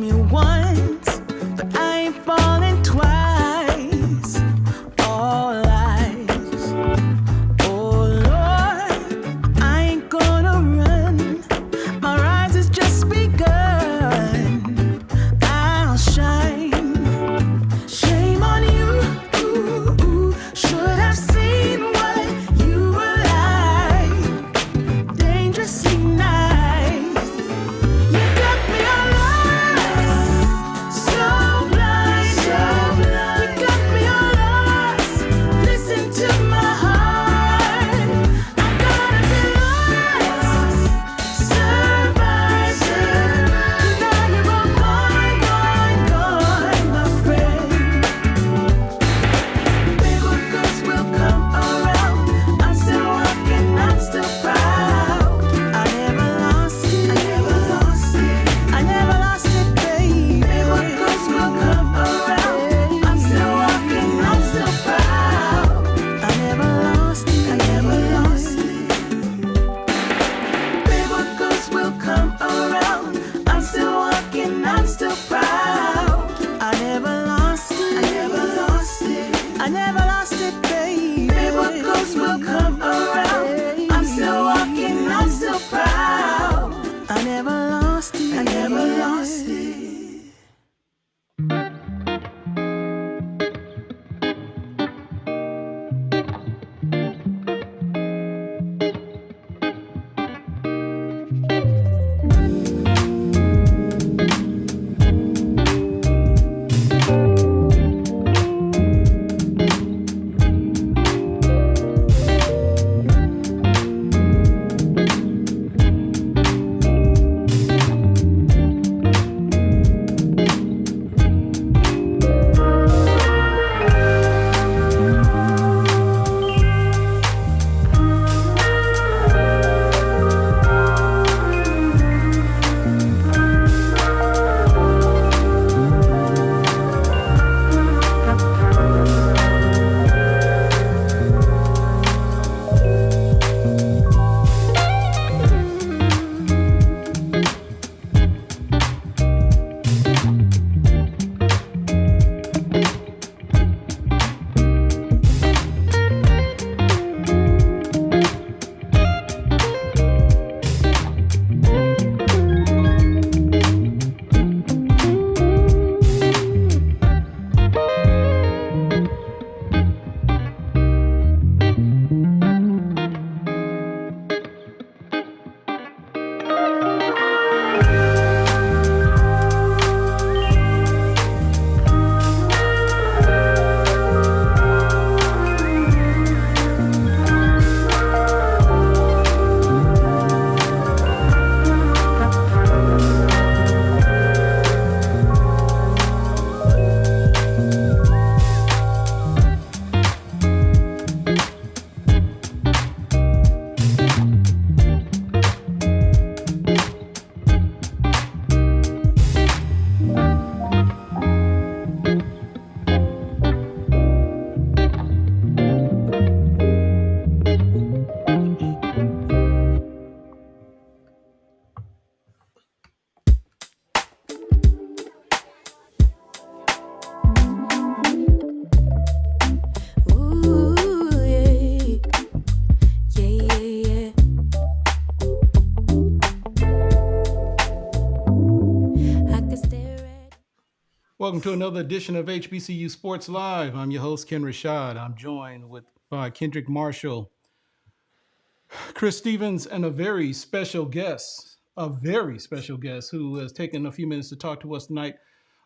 me once, but I ain't falling twice. All lies. Oh Lord, I ain't gonna run. My rise has just begun. I'll shine. Shame on you. Should have seen what you were like. Dangerously nice. You got me all lost. So blind. You got me all lost. Listen to my heart. I gotta be lost. Survive. Now you're all gone, my friend. Bigger girls will come around. I'm still walking, I'm still proud. I never lost it. I never lost it, baby. Bigger girls will come around. I'm still walking, I'm still proud. I never lost it. Bigger girls will come around. I'm still walking, I'm still proud. I never lost it. I never lost it, baby. Bigger girls will come around. I'm still walking, I'm still proud. I never lost it. Welcome to another edition of HBCU Sports Live. I'm your host, Ken Rashad. I'm joined by Kendrick Marshall, Chris Stevens, and a very special guest who has taken a few minutes to talk to us tonight.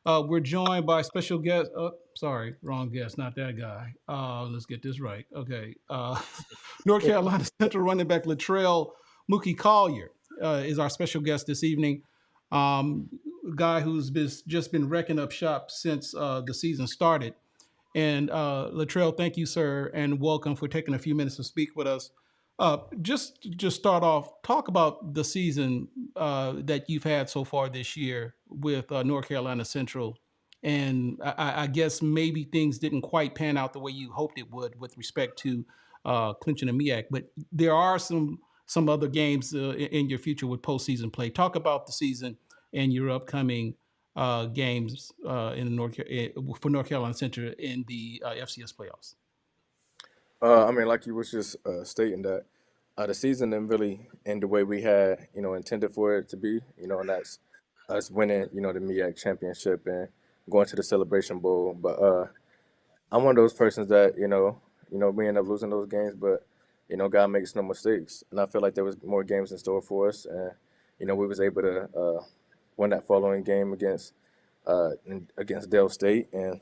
We're joined by special guest. Sorry, wrong guest, not that guy. Let's get this right. Okay. North Carolina Central running back Latrell Mookie Collier is our special guest this evening. Guy who's just been wrecking up shop since the season started. And Latrell, thank you, sir, and welcome for taking a few minutes to speak with us. Just start off, talk about the season that you've had so far this year with North Carolina Central. And I guess maybe things didn't quite pan out the way you hoped it would with respect to clinching a MEAC, but there are some other games in your future with postseason play. Talk about the season and your upcoming games for North Carolina Central in the FCS playoffs? I mean, like you was just stating that the season didn't really end the way we had, intended for it to be, and that's us winning, the MEAC championship and going to the Celebration Bowl. But I'm one of those persons that, we end up losing those games, but God makes no mistakes, and I feel like there was more games in store for us, and we was able to win that following game against Dale State, and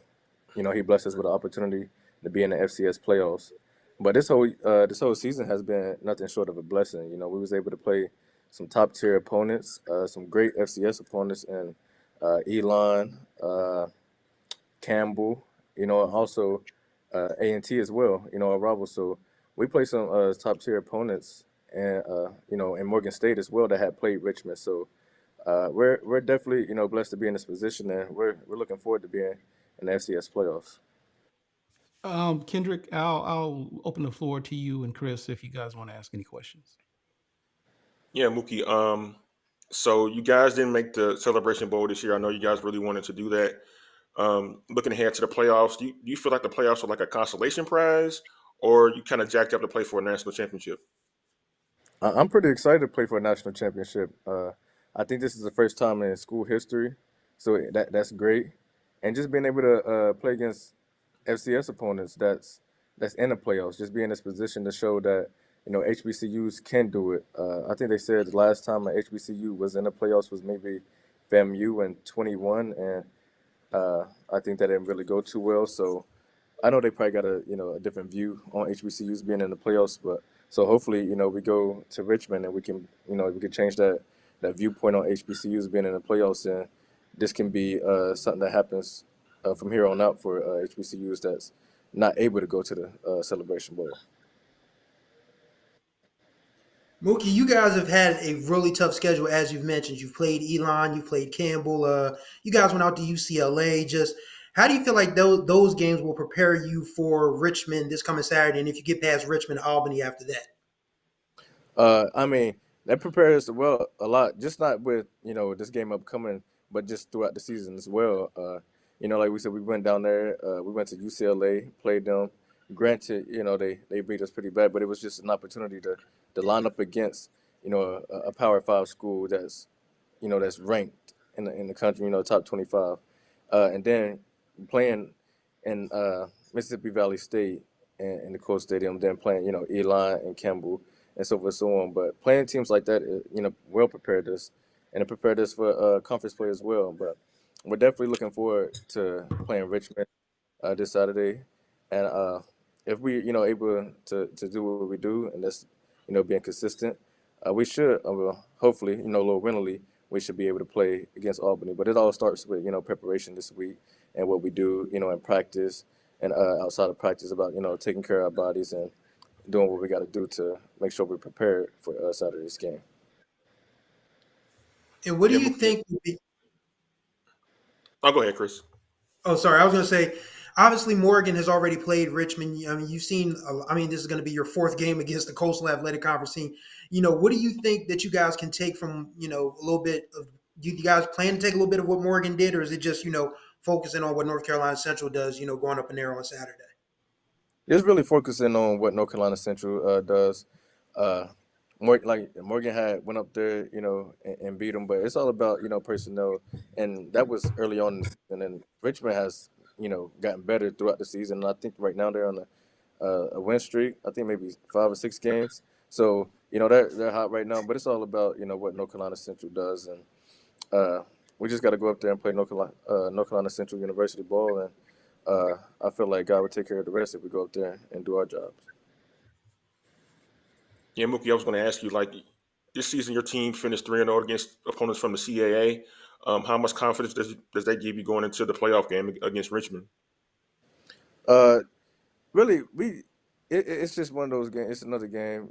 he blessed us with the opportunity to be in the FCS playoffs. But this whole season has been nothing short of a blessing. We was able to play some top tier opponents, some great FCS opponents, and Elon, Campbell, and also A&T as well. Our rivals. So we played some top tier opponents, and in Morgan State as well that had played Richmond. So we're definitely blessed to be in this position, and we're looking forward to being in the FCS playoffs. Kendrick, I'll open the floor to you and Chris if you guys want to ask any questions. Yeah, Mookie. So you guys didn't make the Celebration Bowl this year. I know you guys really wanted to do that. Looking ahead to the playoffs, do you feel like the playoffs are like a consolation prize, or you kind of jacked up to play for a national championship? I'm pretty excited to play for a national championship. I think this is the first time in school history, so that's great. And just being able to play against FCS opponents that's in the playoffs, just be in this position to show that HBCUs can do it. I think they said the last time an HBCU was in the playoffs was maybe FAMU in 21, and I think that didn't really go too well. So I know they probably got a different view on HBCUs being in the playoffs, but so hopefully we go to Richmond and we can change that viewpoint on HBCUs being in the playoffs, and this can be something that happens from here on out for HBCUs that's not able to go to the Celebration Bowl. Mookie, you guys have had a really tough schedule, as you've mentioned. You've played Elon, you've played Campbell. You guys went out to UCLA. Just how do you feel like those games will prepare you for Richmond this coming Saturday? And if you get past Richmond, Albany after that? I mean, that prepares us well a lot, just not with, this game upcoming, but just throughout the season as well. Like we said, we went down there, we went to UCLA, played them. Granted, they beat us pretty bad, but it was just an opportunity to line up against, a Power Five school that's ranked in the country, top 25. And then playing in Mississippi Valley State in the Coast Stadium, then playing, Eli and Campbell and so forth and so on. But playing teams like that, well prepared us, and it prepared us for conference play as well. But we're definitely looking forward to playing Richmond this Saturday, and if we, able to do what we do, and that's, being consistent, we should, hopefully, a little winnily, we should be able to play against Albany. But it all starts with, preparation this week and what we do, in practice and outside of practice about, taking care of our bodies and doing what we got to do to make sure we're prepared for Saturday's game. And what do Yeah, you Mookie. think? Oh, go ahead, Chris. Oh, sorry. I was going to say, obviously, Morgan has already played Richmond. I mean, you've seen, this is going to be your fourth game against the Coastal Athletic Conference team. What do you think that you guys can take from, a little bit of, do you guys plan to take a little bit of what Morgan did, or is it just, focusing on what North Carolina Central does, going up in there on Saturday? Just really focusing on what North Carolina Central does. Morgan had went up there, and beat them, but it's all about personnel, and that was early on, and then Richmond has gotten better throughout the season. And I think right now they're on a win streak. I think maybe 5 or 6 games. So they're hot right now, but it's all about what North Carolina Central does, and we just got to go up there and play North Carolina Central University ball, and I feel like God will take care of the rest if we go up there and do our jobs. Yeah, Mookie, I was going to ask you, like, this season your team finished 3-0 against opponents from the CAA. How much confidence does that give you going into the playoff game against Richmond? Really, it's just one of those games. It's another game,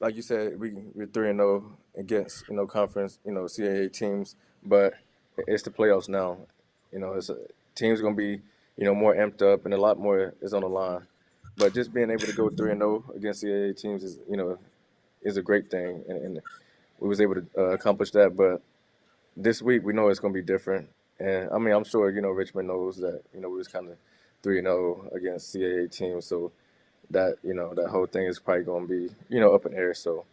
like you said, we're 3-0 against conference CAA teams, but it's the playoffs now. It's teams gonna be more amped up, and a lot more is on the line. But just being able to go 3-0 against CAA teams is a great thing, and we was able to accomplish that. But this week we know it's going to be different. And I mean, I'm sure, Richmond knows that, we was kind of 3-0 against CAA teams. So that, that whole thing is probably going to be, up in the air. So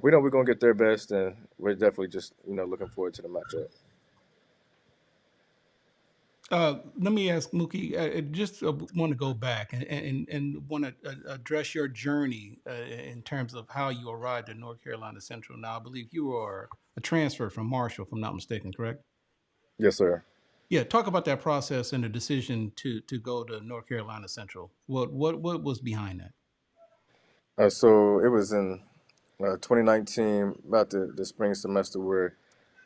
we know we're going to get their best, and we're definitely just, looking forward to the matchup. Let me ask Mookie. I just want to go back and want to address your journey in terms of how you arrived at North Carolina Central. Now, I believe you are a transfer from Marshall, if I'm not mistaken, correct? Yes, sir. Yeah, talk about that process and the decision to go to North Carolina Central. What was behind that? So it was in 2019, about the spring semester, where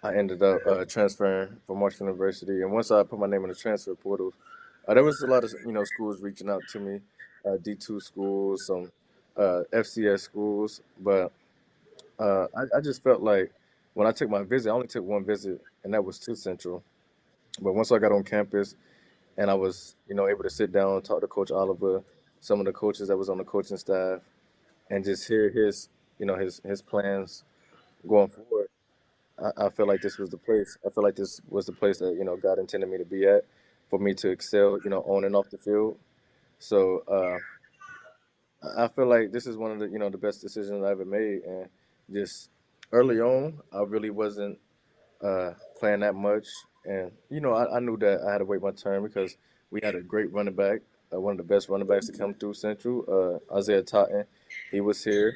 I ended up transferring from Marshall University. And once I put my name in the transfer portal, there was a lot of schools reaching out to me, D2 schools, some FCS schools. But I just felt like when I took my visit, I only took one visit, and that was to Central. But once I got on campus and I was able to sit down, talk to Coach Oliver, some of the coaches that was on the coaching staff, and just hear his his plans going forward. I feel like this was the place. I feel like this was the place that God intended me to be at, for me to excel, on and off the field. So I feel like this is one of the the best decisions I ever made. And just early on, I really wasn't playing that much, and I knew that I had to wait my turn because we had a great running back, one of the best running backs to come through Central, Isaiah Totten. He was here.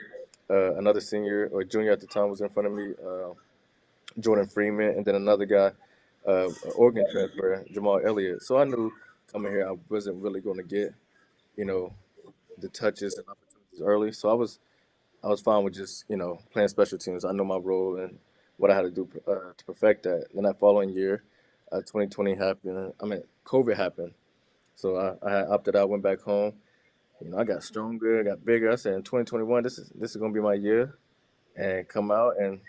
Another senior or junior at the time was in front of me, Jordan Freeman, and then another guy, Oregon transfer, Jamal Elliott. So I knew coming here I wasn't really going to get, you know, the touches and opportunities early. So I was fine with just playing special teams. I know my role and what I had to do to perfect that. Then that following year, 2020 happened. I mean, COVID happened. So I had opted out, went back home. I got stronger, got bigger. I said in 2021, this is gonna be my year, and come out. And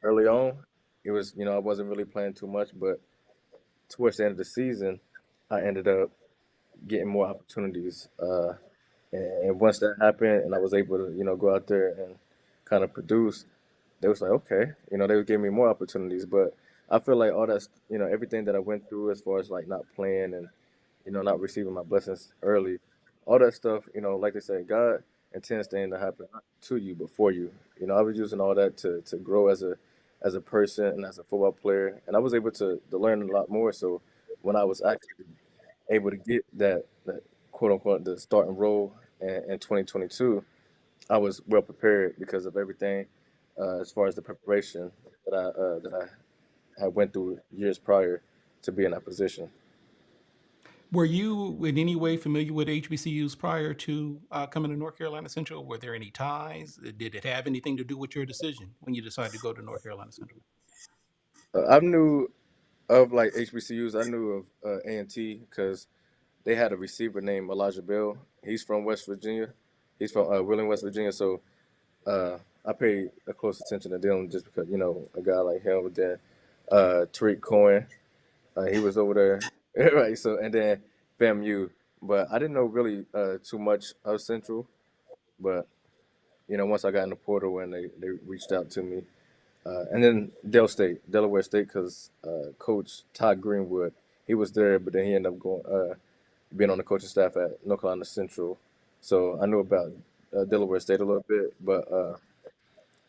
early on, it was I wasn't really playing too much, but towards the end of the season, I ended up getting more opportunities. And once that happened, and I was able to go out there and kind of produce, they was like, okay, they would give me more opportunities. But I feel like all that, everything that I went through as far as like not playing and not receiving my blessings early, all that stuff, like they say, God intends things to happen not to you but for you. I was using all that to grow as a person and as a football player, and I was able to learn a lot more. So when I was actually able to get that quote unquote the starting role in 2022, I was well prepared because of everything as far as the preparation that I had went through years prior to be in that position. Were you in any way familiar with HBCUs prior to coming to North Carolina Central? Were there any ties? Did it have anything to do with your decision when you decided to go to North Carolina Central? I knew of like HBCUs. I knew of A&T because they had a receiver named Elijah Bell. He's from West Virginia. He's from Wheeling, West Virginia. So I paid a close attention to them just because a guy like him. But then Tariq Cohen, he was over there, right? So and then FAMU, but I didn't know really too much of Central. But once I got in the portal and they reached out to me, and then Delaware State, because Coach Todd Greenwood, he was there, but then he ended up going being on the coaching staff at North Carolina Central. So I knew about Delaware State a little bit, but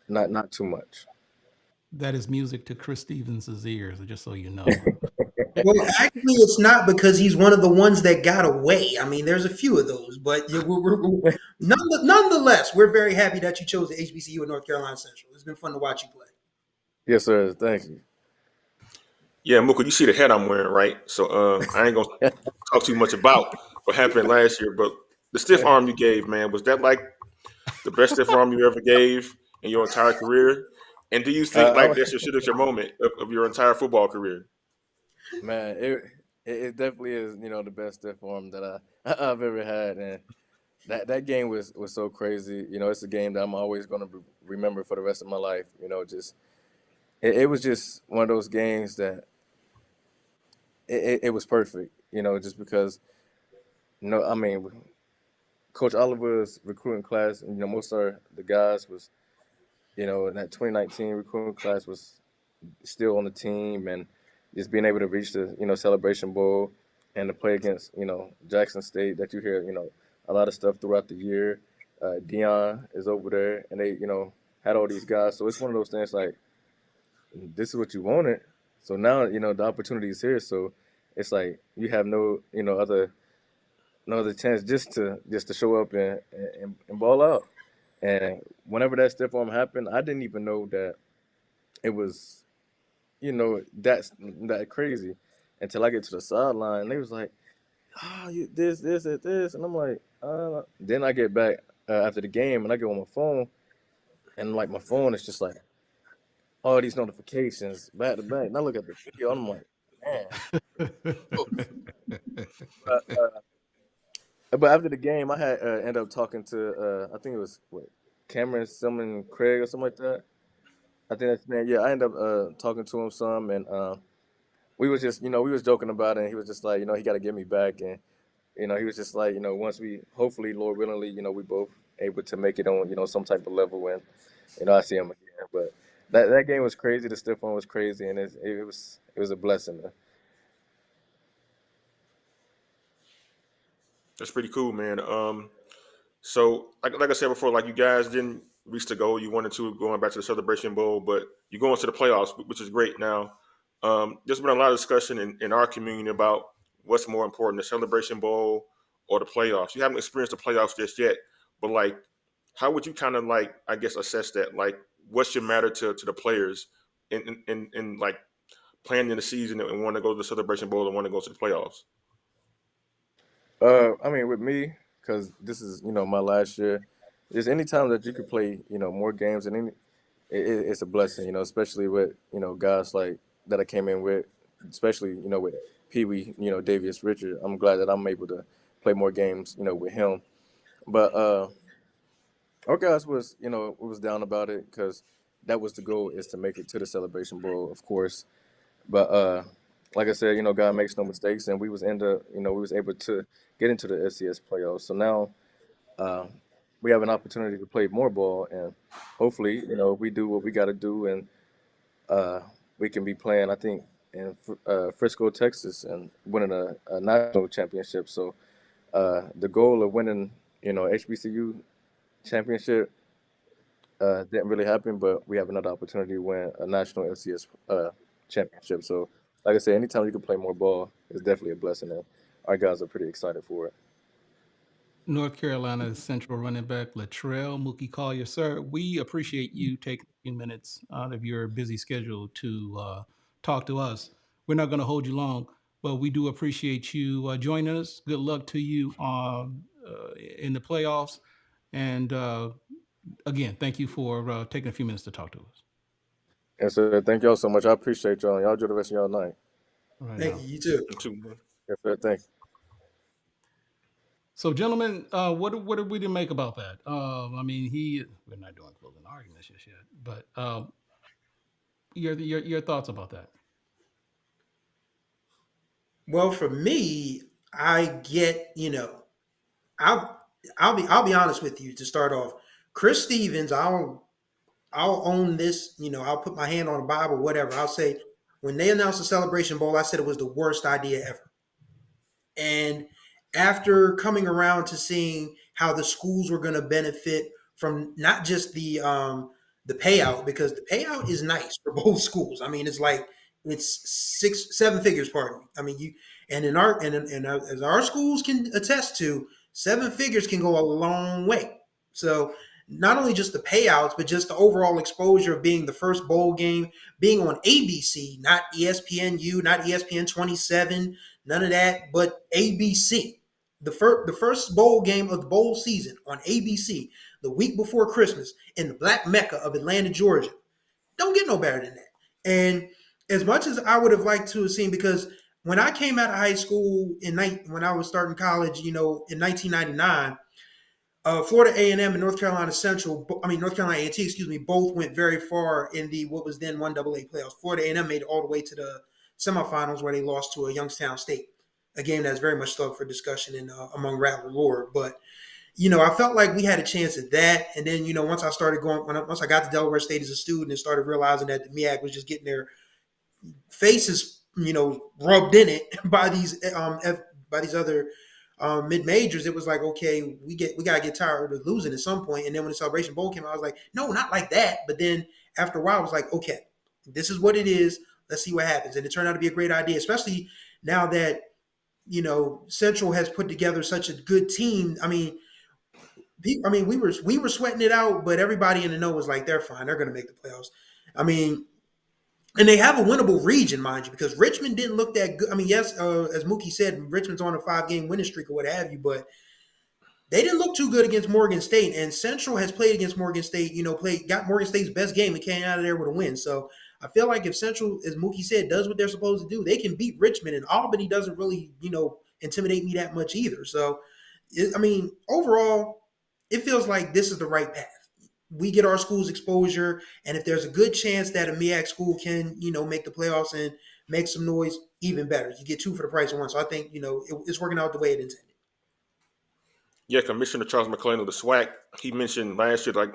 not too much. That is music to Chris Stevens' ears, just so you know. Well, actually, it's not because he's one of the ones that got away. I mean, there's a few of those, but yeah, nonetheless, we're very happy that you chose the HBCU in North Carolina Central. It's been fun to watch you play. Yes, sir. Thank you. Yeah, Mookie, you see the hat I'm wearing, right? So I ain't gonna talk too much about what happened last year, but the stiff arm you gave, man, was that like the best stiff arm you ever gave in your entire career? And do you think I like that's your signature moment of your entire football career? Man, it definitely is, the best stiff arm that I've ever had, and that game was so crazy. It's a game that I'm always going to remember for the rest of my life. Just it was just one of those games that it was perfect. Just because I mean, Coach Oliver's recruiting class, and most of the guys was in that 2019 recruiting class was still on the team, and just being able to reach the Celebration Bowl and to play against Jackson State that you hear a lot of stuff throughout the year. Dion is over there, and they had all these guys. So it's one of those things like this is what you wanted. So now the opportunity is here. So it's like you have no other chance just to show up and ball out. And whenever that stiff arm happened, I didn't even know that it was that crazy until I get to the sideline. They was like, "Oh, you this," and I'm like, Then I get back after the game and I go on my phone, and like my phone is just like all these notifications back to back. And I look at the video, and I'm like, man. But, but after the game, I had ended up talking to I think it was Cameron Silman Craig or something like that. I think that's his name. Yeah, I ended up talking to him some, and we was just we was joking about it. And he was just like he got to get me back, and he was just like once we hopefully Lord willingly we both able to make it on some type of level, and I see him again. But that game was crazy. The stiff one was crazy, and it was a blessing. That's pretty cool, man. So like I said before, like you guys didn't reach the goal you wanted to going back to the Celebration Bowl, but you're going to the playoffs, which is great. Now, there's been a lot of discussion in our community about what's more important, the Celebration Bowl or the playoffs. You haven't experienced the playoffs just yet, but like, how would you kind of like, I guess, assess that? Like, what should matter to the players in like planning the season and want to go to the Celebration Bowl and want to go to the playoffs? I mean, with me, because this is my last year. Just any time that you could play more games and it's a blessing. Especially with guys like that I came in with, especially with Pee Wee, Davius Richard. I'm glad that I'm able to play more games with him. But our guys was down about it because that was the goal, is to make it to the Celebration Bowl, of course. But like I said, God makes no mistakes, and we was able to get into the FCS playoffs. So now uh, we have an opportunity to play more ball, and hopefully, if we do what we got to do, and uh, we can be playing, I think, in Frisco, Texas, and winning a national championship. So the goal of winning, HBCU championship didn't really happen, but we have another opportunity to win a national FCS championship. So, like I said, anytime you can play more ball is definitely a blessing, and our guys are pretty excited for it. North Carolina Central running back Latrell, Mookie Collier. Sir, we appreciate you taking a few minutes out of your busy schedule to talk to us. We're not going to hold you long, but we do appreciate you joining us. Good luck to you in the playoffs. And again, thank you for taking a few minutes to talk to us. And so, thank y'all so much. I appreciate y'all. Y'all enjoy the rest of y'all night. Right Thank now. you. You too. You too, man. Yes, sir. Thank you. So, gentlemen, what are we to make about that? I mean, we're not doing closing arguments just yet, but your thoughts about that? Well, for me, I get, I'll be honest with you to start off. Chris Stevens, I'll own this, I'll put my hand on the Bible, whatever. I'll say when they announced the Celebration Bowl, I said it was the worst idea ever. And after coming around to seeing how the schools were going to benefit from not just the payout, because the payout is nice for both schools. I mean, it's 6-7 figures, pardon me. I mean, as our schools can attest to, 7 figures can go a long way. So not only just the payouts, but just the overall exposure of being the first bowl game, being on ABC, not ESPNU, not ESPN 27, none of that, but ABC. The first bowl game of the bowl season on ABC the week before Christmas in the Black Mecca of Atlanta, Georgia. Don't get no better than that. And as much as I would have liked to have seen, because when I came out of high school when I was starting college, in 1999, Florida A&M and North Carolina North Carolina A&T, excuse me, both went very far in the what was then 1AA playoffs. Florida A&M made it all the way to the semifinals where they lost to a Youngstown State, a game that's very much still up for discussion among Rattler lore. But I felt like we had a chance at that. And then, once I started once I got to Delaware State as a student and started realizing that the MEAC was just getting their faces, rubbed in it by these other mid majors, it was like, okay, we gotta get tired of losing at some point. And then when the Celebration Bowl came out, I was like, no, not like that. But then after a while, I was like, okay, this is what it is. Let's see what happens. And it turned out to be a great idea, especially now that Central has put together such a good team. I mean, we were sweating it out, but everybody in the know was like, they're fine. They're going to make the playoffs. I mean, and they have a winnable region, mind you, because Richmond didn't look that good. I mean, yes, as Mookie said, Richmond's on a 5-game winning streak or what have you, but they didn't look too good against Morgan State. And Central has played against Morgan State, got Morgan State's best game and came out of there with a win. So I feel like if Central, as Mookie said, does what they're supposed to do, they can beat Richmond. And Albany doesn't really, intimidate me that much either. So, overall, it feels like this is the right path. We get our school's exposure, and if there's a good chance that a MEAC school can, make the playoffs and make some noise, even better. You get 2 for the price of 1. So I think, it's working out the way it intended. Yeah, Commissioner Charles McClain of the SWAC, he mentioned last year, like,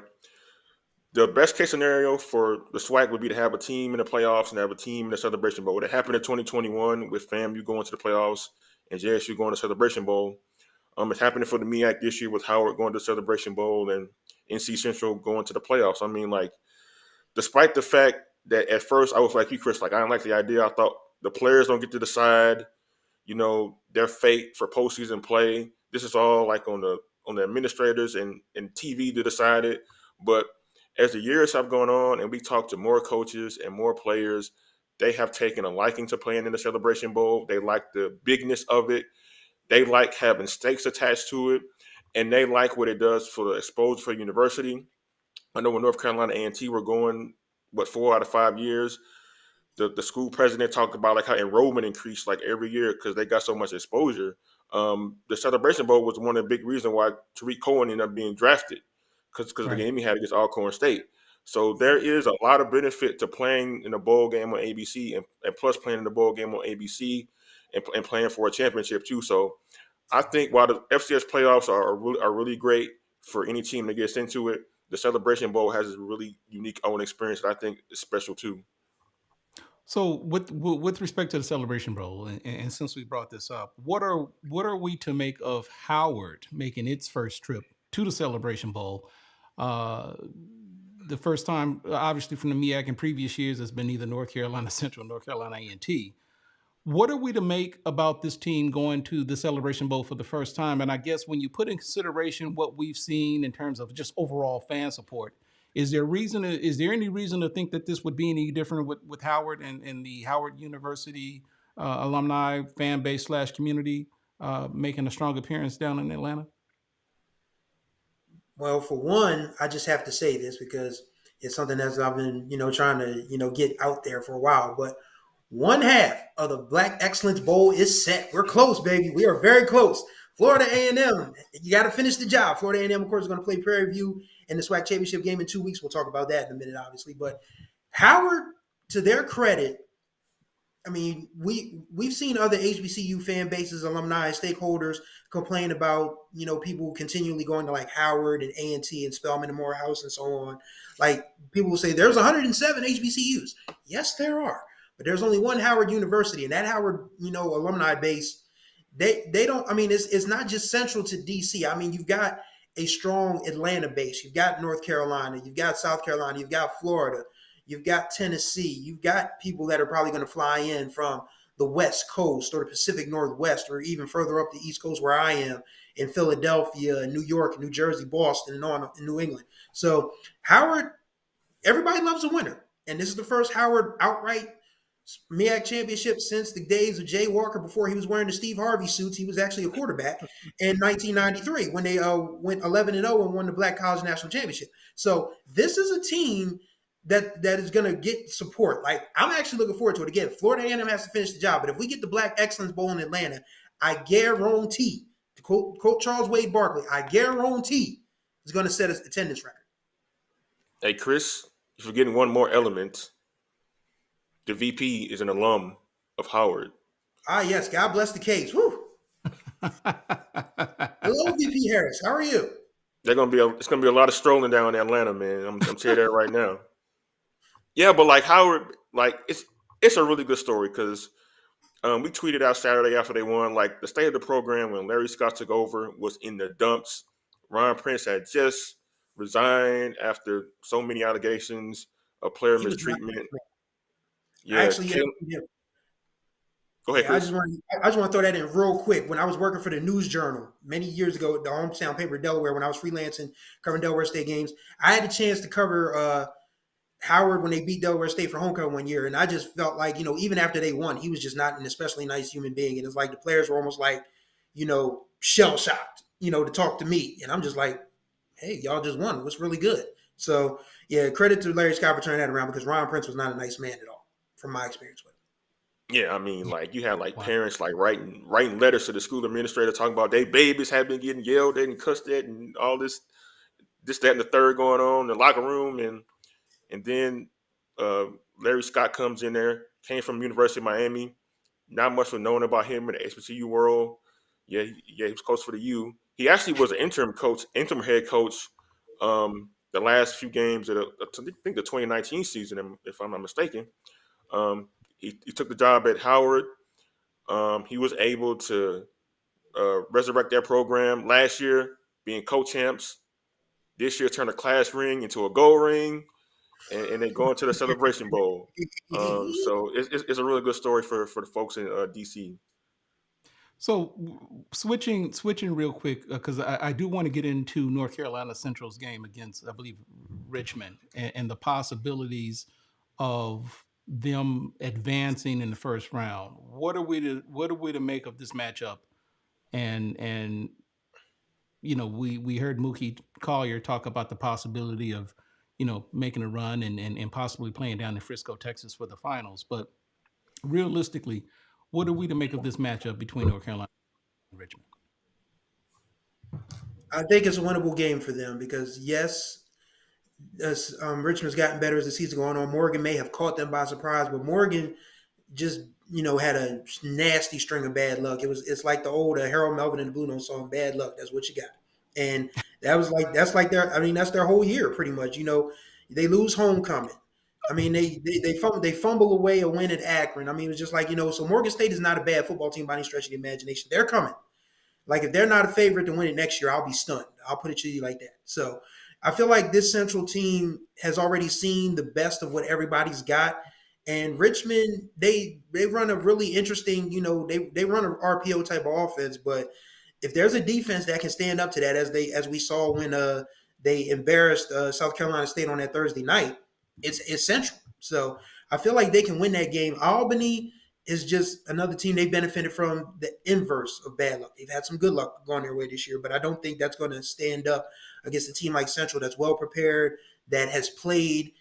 the best case scenario for the SWAC would be to have a team in the playoffs and have a team in the Celebration Bowl. It happened in 2021 with FAMU going to the playoffs and JSU going to Celebration Bowl. It's happening for the MEAC this year with Howard going to the Celebration Bowl and NC Central going to the playoffs. I mean, like, despite the fact that at first I was like you, Chris, like, I didn't like the idea. I thought the players don't get to decide, their fate for postseason play. This is all like on the administrators and TV to decide it. But as the years have gone on and we talk to more coaches and more players, they have taken a liking to playing in the Celebration Bowl. They like the bigness of it. They like having stakes attached to it. And they like what it does for the exposure for university. I know when North Carolina A&T were going, 4 out of 5 years, the school president talked about like how enrollment increased like every year because they got so much exposure. The Celebration Bowl was one of the big reasons why Tariq Cohen ended up being drafted because of the game he had against Alcorn State. So there is a lot of benefit to playing in a bowl game on ABC and plus playing in the bowl game on ABC and playing for a championship too. So I think while the FCS playoffs are really great for any team that gets into it, the Celebration Bowl has a really unique own experience that I think is special too. So with respect to the Celebration Bowl, and since we brought this up, what are we to make of Howard making its first trip to the Celebration Bowl? The first time, obviously, from the MEAC in previous years, has been either North Carolina Central, North Carolina A&T. What are we to make about this team going to the Celebration Bowl for the first time? And I guess when you put in consideration what we've seen in terms of just overall fan support, is there any reason to think that this would be any different with Howard and the Howard University alumni fan base / community making a strong appearance down in Atlanta? Well, for one, I just have to say this because it's something that I've been, trying to, get out there for a while. But 1/2 of the Black Excellence Bowl is set. We're close, baby. We are very close. Florida A&M, you got to finish the job. Florida A&M, of course, is going to play Prairie View in the SWAC championship game in 2 weeks. We'll talk about that in a minute, obviously. But Howard, to their credit, I mean, we've seen other HBCU fan bases, alumni, stakeholders complain about, people continually going to like Howard and A&T and Spelman and Morehouse and so on. Like, people will say there's 107 HBCUs. Yes, there are. But there's only one Howard University, and that Howard, alumni base, they don't, I mean, it's not just central to DC. I mean, you've got a strong Atlanta base. You've got North Carolina. You've got South Carolina. You've got Florida. You've got Tennessee. You've got people that are probably going to fly in from the West Coast or the Pacific Northwest or even further up the East Coast where I am in Philadelphia, New York, New Jersey, Boston, and on in New England. So Howard, everybody loves a winner. And this is the first Howard outright MEAC championship since the days of Jay Walker before he was wearing the Steve Harvey suits. He was actually a quarterback in 1993 when they went 11-0 and won the Black College National Championship. So this is a team that is going to get support. Like, I'm actually looking forward to it. Again, Florida A&M has to finish the job, but if we get the Black Excellence Bowl in Atlanta, I guarantee, to quote Charles Wade Barkley, I guarantee is going to set an attendance record. Hey, Chris, you're forgetting one more element. The VP is an alum of Howard. Ah, yes. God bless the Caves. Woo. Hello, VP Harris. How are you? It's gonna be a lot of strolling down in Atlanta, man. I'm telling you that right now. Yeah, but like Howard, like it's a really good story because we tweeted out Saturday after they won, like the state of the program when Larry Scott took over was in the dumps. Ron Prince had just resigned after so many allegations of player He was not. mistreatment. Yeah, Actually, Kim, yeah, go ahead, yeah. Chris. I just want to throw that in real quick. When I was working for the News Journal many years ago, the hometown paper, Delaware, when I was freelancing covering Delaware State games, I had a chance to cover Howard when they beat Delaware State for homecoming one year, and I just felt like even after they won, he was just not an especially nice human being, and it's like the players were almost like shell shocked, to talk to me, and I'm just like, hey, y'all just won. What's really good? So yeah, credit to Larry Scott for turning that around because Ron Prince was not a nice man at all, from my experience with him. Yeah, I mean, like you had like Wow. parents like writing letters to the school administrator talking about their babies have been getting yelled at and cussed at and all this, that, and the third going on in the locker room, and then uh, Larry Scott comes in there, came from University of Miami. Not much was known about him in the HBCU world. Yeah, he was coach for the U. He actually was an interim head coach, the last few games of I think the 2019 season, if I'm not mistaken. He took the job at Howard. He was able to resurrect that program last year, being co-champs. This year, turn a class ring into a gold ring, and then going to the Celebration Bowl. So it's a really good story for the folks in DC. So switching real quick because I do want to get into North Carolina Central's game against, I believe, Richmond and the possibilities of them advancing in the first round. What are we to make of this matchup? And we heard Mookie Collier talk about the possibility of making a run and possibly playing down in Frisco, Texas for the finals. But realistically, what are we to make of this matchup between North Carolina and Richmond? I think it's a winnable game for them because yes, as Richmond's gotten better as the season going on. Morgan may have caught them by surprise, but Morgan just had a nasty string of bad luck. It's like the old Harold Melvin and the Blue Note song, "Bad Luck." That's what you got, and that's their whole year pretty much. They lose homecoming. I mean, they fumble away a win at Akron. I mean, it's just like so Morgan State is not a bad football team by any stretch of the imagination. They're coming. Like if they're not a favorite to win it next year, I'll be stunned. I'll put it to you like that. So I feel like this Central team has already seen the best of what everybody's got. And Richmond, they run a really interesting, they run an RPO type of offense, but if there's a defense that can stand up to that, as we saw when they embarrassed South Carolina State on that Thursday night, it's Central. So I feel like they can win that game. Albany is just another team they benefited from the inverse of bad luck. They've had some good luck going their way this year, but I don't think that's going to stand up against a team like Central that's well prepared, that has played,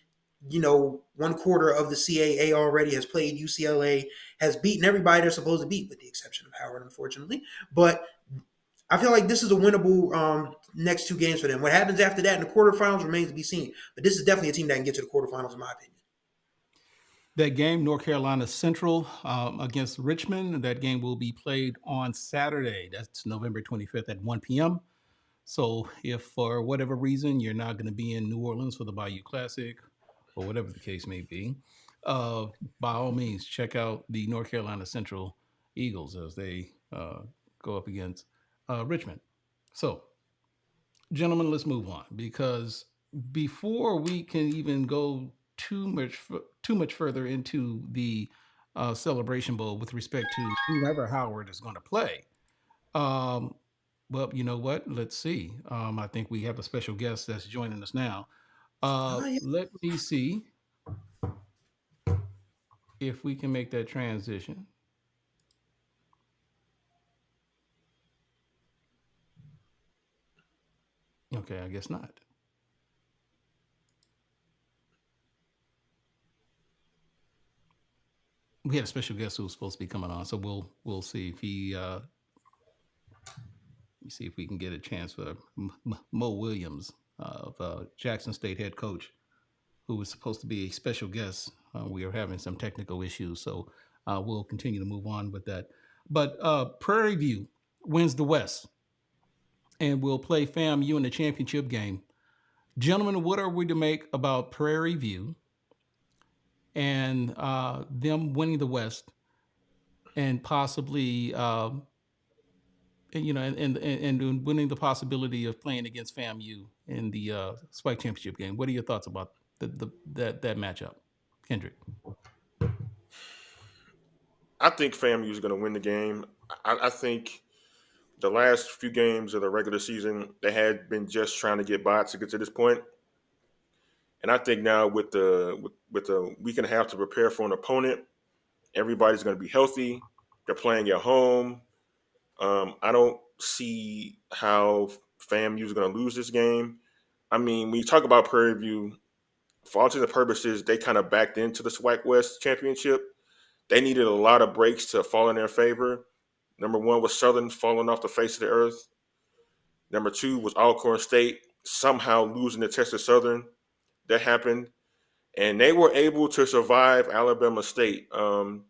1/4 of the CAA already, has played UCLA, has beaten everybody they're supposed to beat, with the exception of Howard, unfortunately. But I feel like this is a winnable next two games for them. What happens after that in the quarterfinals remains to be seen. But this is definitely a team that can get to the quarterfinals, in my opinion. That game, North Carolina Central against Richmond, that game will be played on Saturday. That's November 25th at 1 p.m. So if for whatever reason you're not going to be in New Orleans for the Bayou Classic or whatever the case may be, by all means, check out the North Carolina Central Eagles as they go up against Richmond. So, gentlemen, let's move on because before we can even go too much further into the Celebration Bowl with respect to whoever Howard is going to play. Well, you know what? Let's see. I think we have a special guest that's joining us now. Yeah. Let me see if we can make that transition. Okay, I guess not. We had a special guest who was supposed to be coming on, so we'll see if he see if we can get a chance for Mo Williams of Jackson State head coach, who was supposed to be a special guest. We are having some technical issues, so we'll continue to move on with that. But Prairie View wins the West. and will play FAMU in the championship game. Gentlemen, what are we to make about Prairie View and them winning the West and possibly, and winning the possibility of playing against FAMU in the SWAC championship game? What are your thoughts about that matchup, Kendrick? I think FAMU is going to win the game. I think the last few games of the regular season, they had been just trying to get by to get to this point. And I think now with the week and a half to prepare for an opponent, everybody's going to be healthy. They're playing at home. I don't see how FAMU is going to lose this game. I mean, when you talk about Prairie View, for all intents and purposes, they kind of backed into the SWAC West championship. They needed a lot of breaks to fall in their favor. Number one was Southern falling off the face of the earth. Number two was Alcorn State somehow losing the test to Southern. That happened. And they were able to survive Alabama State.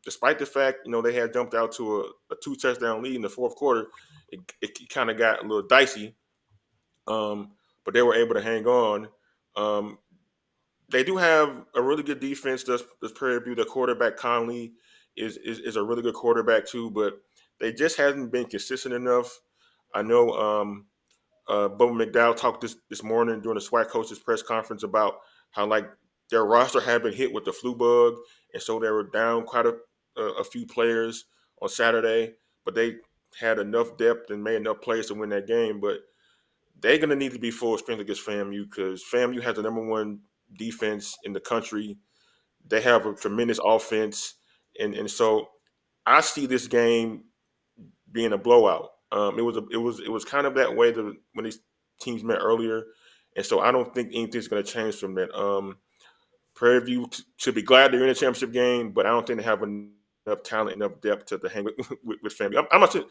Despite the fact, they had jumped out to a 2-touchdown lead in the fourth quarter, it kind of got a little dicey. But they were able to hang on. They do have a really good defense, does Prairie View. The quarterback, Conley, is a really good quarterback too, but they just hasn't been consistent enough. I know Bubba McDowell talked this morning during the SWAC coaches press conference about how their roster had been hit with the flu bug, and so they were down quite a few players on Saturday, but they had enough depth and made enough plays to win that game. But they're going to need to be full strength against FAMU because FAMU has the number one defense in the country. They have a tremendous offense, and so I see this game being a blowout. It was kind of that way when these teams met earlier, and so I don't think anything's going to change from that. Prairie View should be glad they're in a championship game, but I don't think they have enough talent, enough depth to hang with FAMU. I'm not trying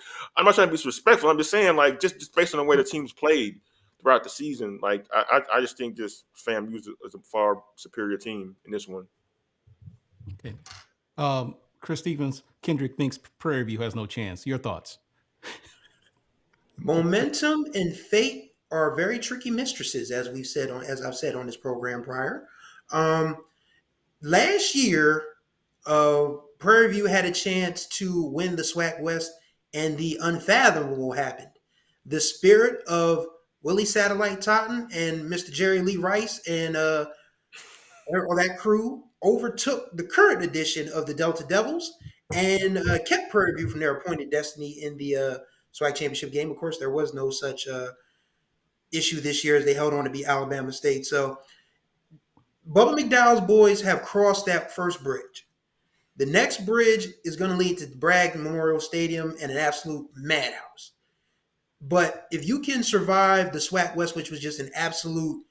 to be disrespectful. I'm just saying, just based on the way the teams played throughout the season, I just think this FAMU is a far superior team in this one. Okay. Chris Stevens, Kendrick thinks Prairie View has no chance. Your thoughts? Momentum and fate are very tricky mistresses, as I've said on this program prior. Last year, Prairie View had a chance to win the SWAC West, and the unfathomable happened. The spirit of Willie Satellite Totten and Mr. Jerry Lee Rice and that crew overtook the current edition of the Delta Devils and kept Prairie View from their appointed destiny in the SWAC championship game. Of course, there was no such issue this year as they held on to beat Alabama State. So Bubba McDowell's boys have crossed that first bridge. The next bridge is going to lead to Bragg Memorial Stadium and an absolute madhouse. But if you can survive the SWAC West, which was just an absolute,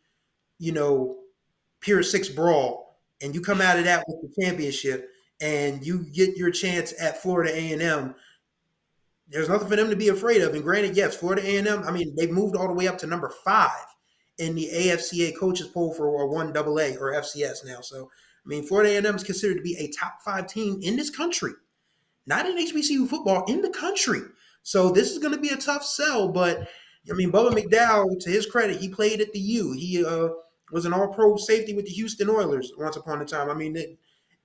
Pier 6 brawl, and you come out of that with the championship and you get your chance at Florida A&M, there's nothing for them to be afraid of. And granted, yes, Florida A&M, they've moved all the way up to number 5 in the AFCA coaches poll for 1AA or FCS now. So, Florida A&M is considered to be a top 5 team in this country, not in HBCU football, in the country. So this is going to be a tough sell. But, Bubba McDowell, to his credit, he played at the U. He was an all-pro safety with the Houston Oilers once upon a time.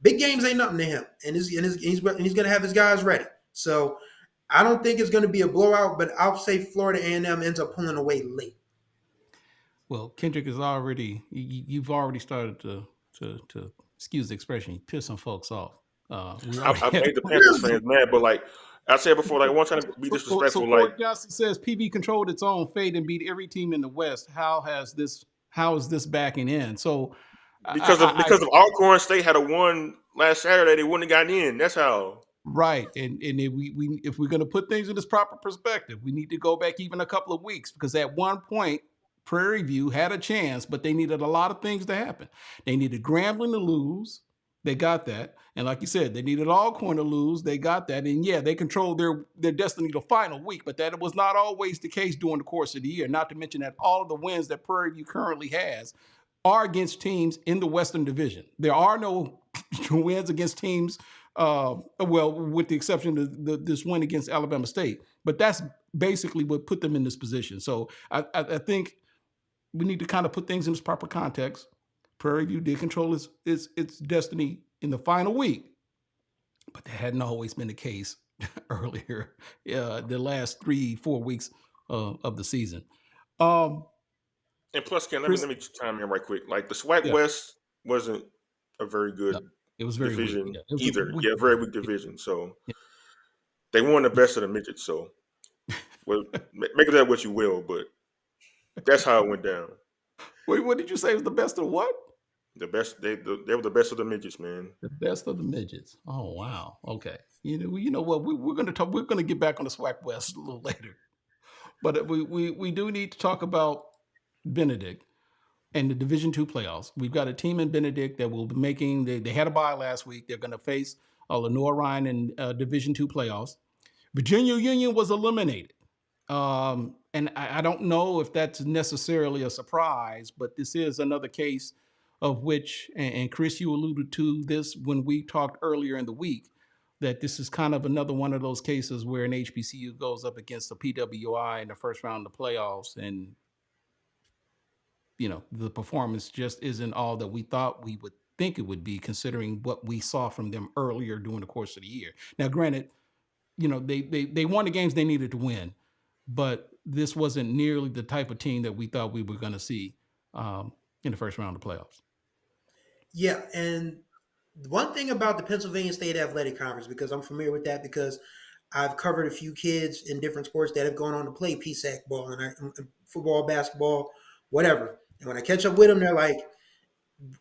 Big games ain't nothing to him. And he's going to have his guys ready. So I don't think it's going to be a blowout, but I'll say Florida A&M ends up pulling away late. Well, Kendrick is you've already started to excuse the expression, piss some folks off. I made the Panthers fans mad, but I said before, I want to be disrespectful. So Johnson says PV controlled its own fate and beat every team in the West. How is this backing in? So because of Alcorn State had a won last Saturday, they wouldn't have gotten in. That's how. Right, and if we're going to put things in this proper perspective, we need to go back even a couple of weeks, because at one point Prairie View had a chance, but they needed a lot of things to happen. They needed Grambling to lose. They got that. And like you said, they needed Alcorn to lose. They got that. And yeah, they controlled their destiny the final week, but that was not always the case during the course of the year. Not to mention that all of the wins that Prairie View currently has are against teams in the Western Division. There are no wins against teams Well, with the exception of this win against Alabama State, but that's basically what put them in this position. So I think we need to kind of put things in its proper context. Prairie View did control its destiny in the final week, but that hadn't always been the case earlier, the last 3-4 weeks of the season. And plus, Ken, Chris, let me chime in right quick. Like the SWAC yeah, West wasn't a very no, good it was very weak. division Yeah, it was a either. weak Yeah, very division. weak division. So Yeah, they won the yeah. best of the midgets. So well, make of that what you will, but that's how it went down. Wait, what did you say was the best of what? The best they were the best of the midgets, man. The best of the midgets. Oh wow. Okay. You know what? We're going to talk. We're going to get back on the SWAC West a little later, but we do need to talk about Benedict and the Division II playoffs. We've got a team in Benedict that will be making. They had a bye last week. They're going to face Lenore Ryan in Division II playoffs. Virginia Union was eliminated. And I don't know if that's necessarily a surprise, but this is another case of which, and Chris, you alluded to this when we talked earlier in the week, that this is kind of another one of those cases where an HBCU goes up against a PWI in the first round of the playoffs, and the performance just isn't all that we thought we would think it would be, considering what we saw from them earlier during the course of the year. Now, granted, they won the games they needed to win, but this wasn't nearly the type of team that we thought we were going to see in the first round of playoffs. Yeah, and one thing about the Pennsylvania State Athletic Conference, because I'm familiar with that, because I've covered a few kids in different sports that have gone on to play PSAC ball and football, basketball, whatever. And when I catch up with them, they're like,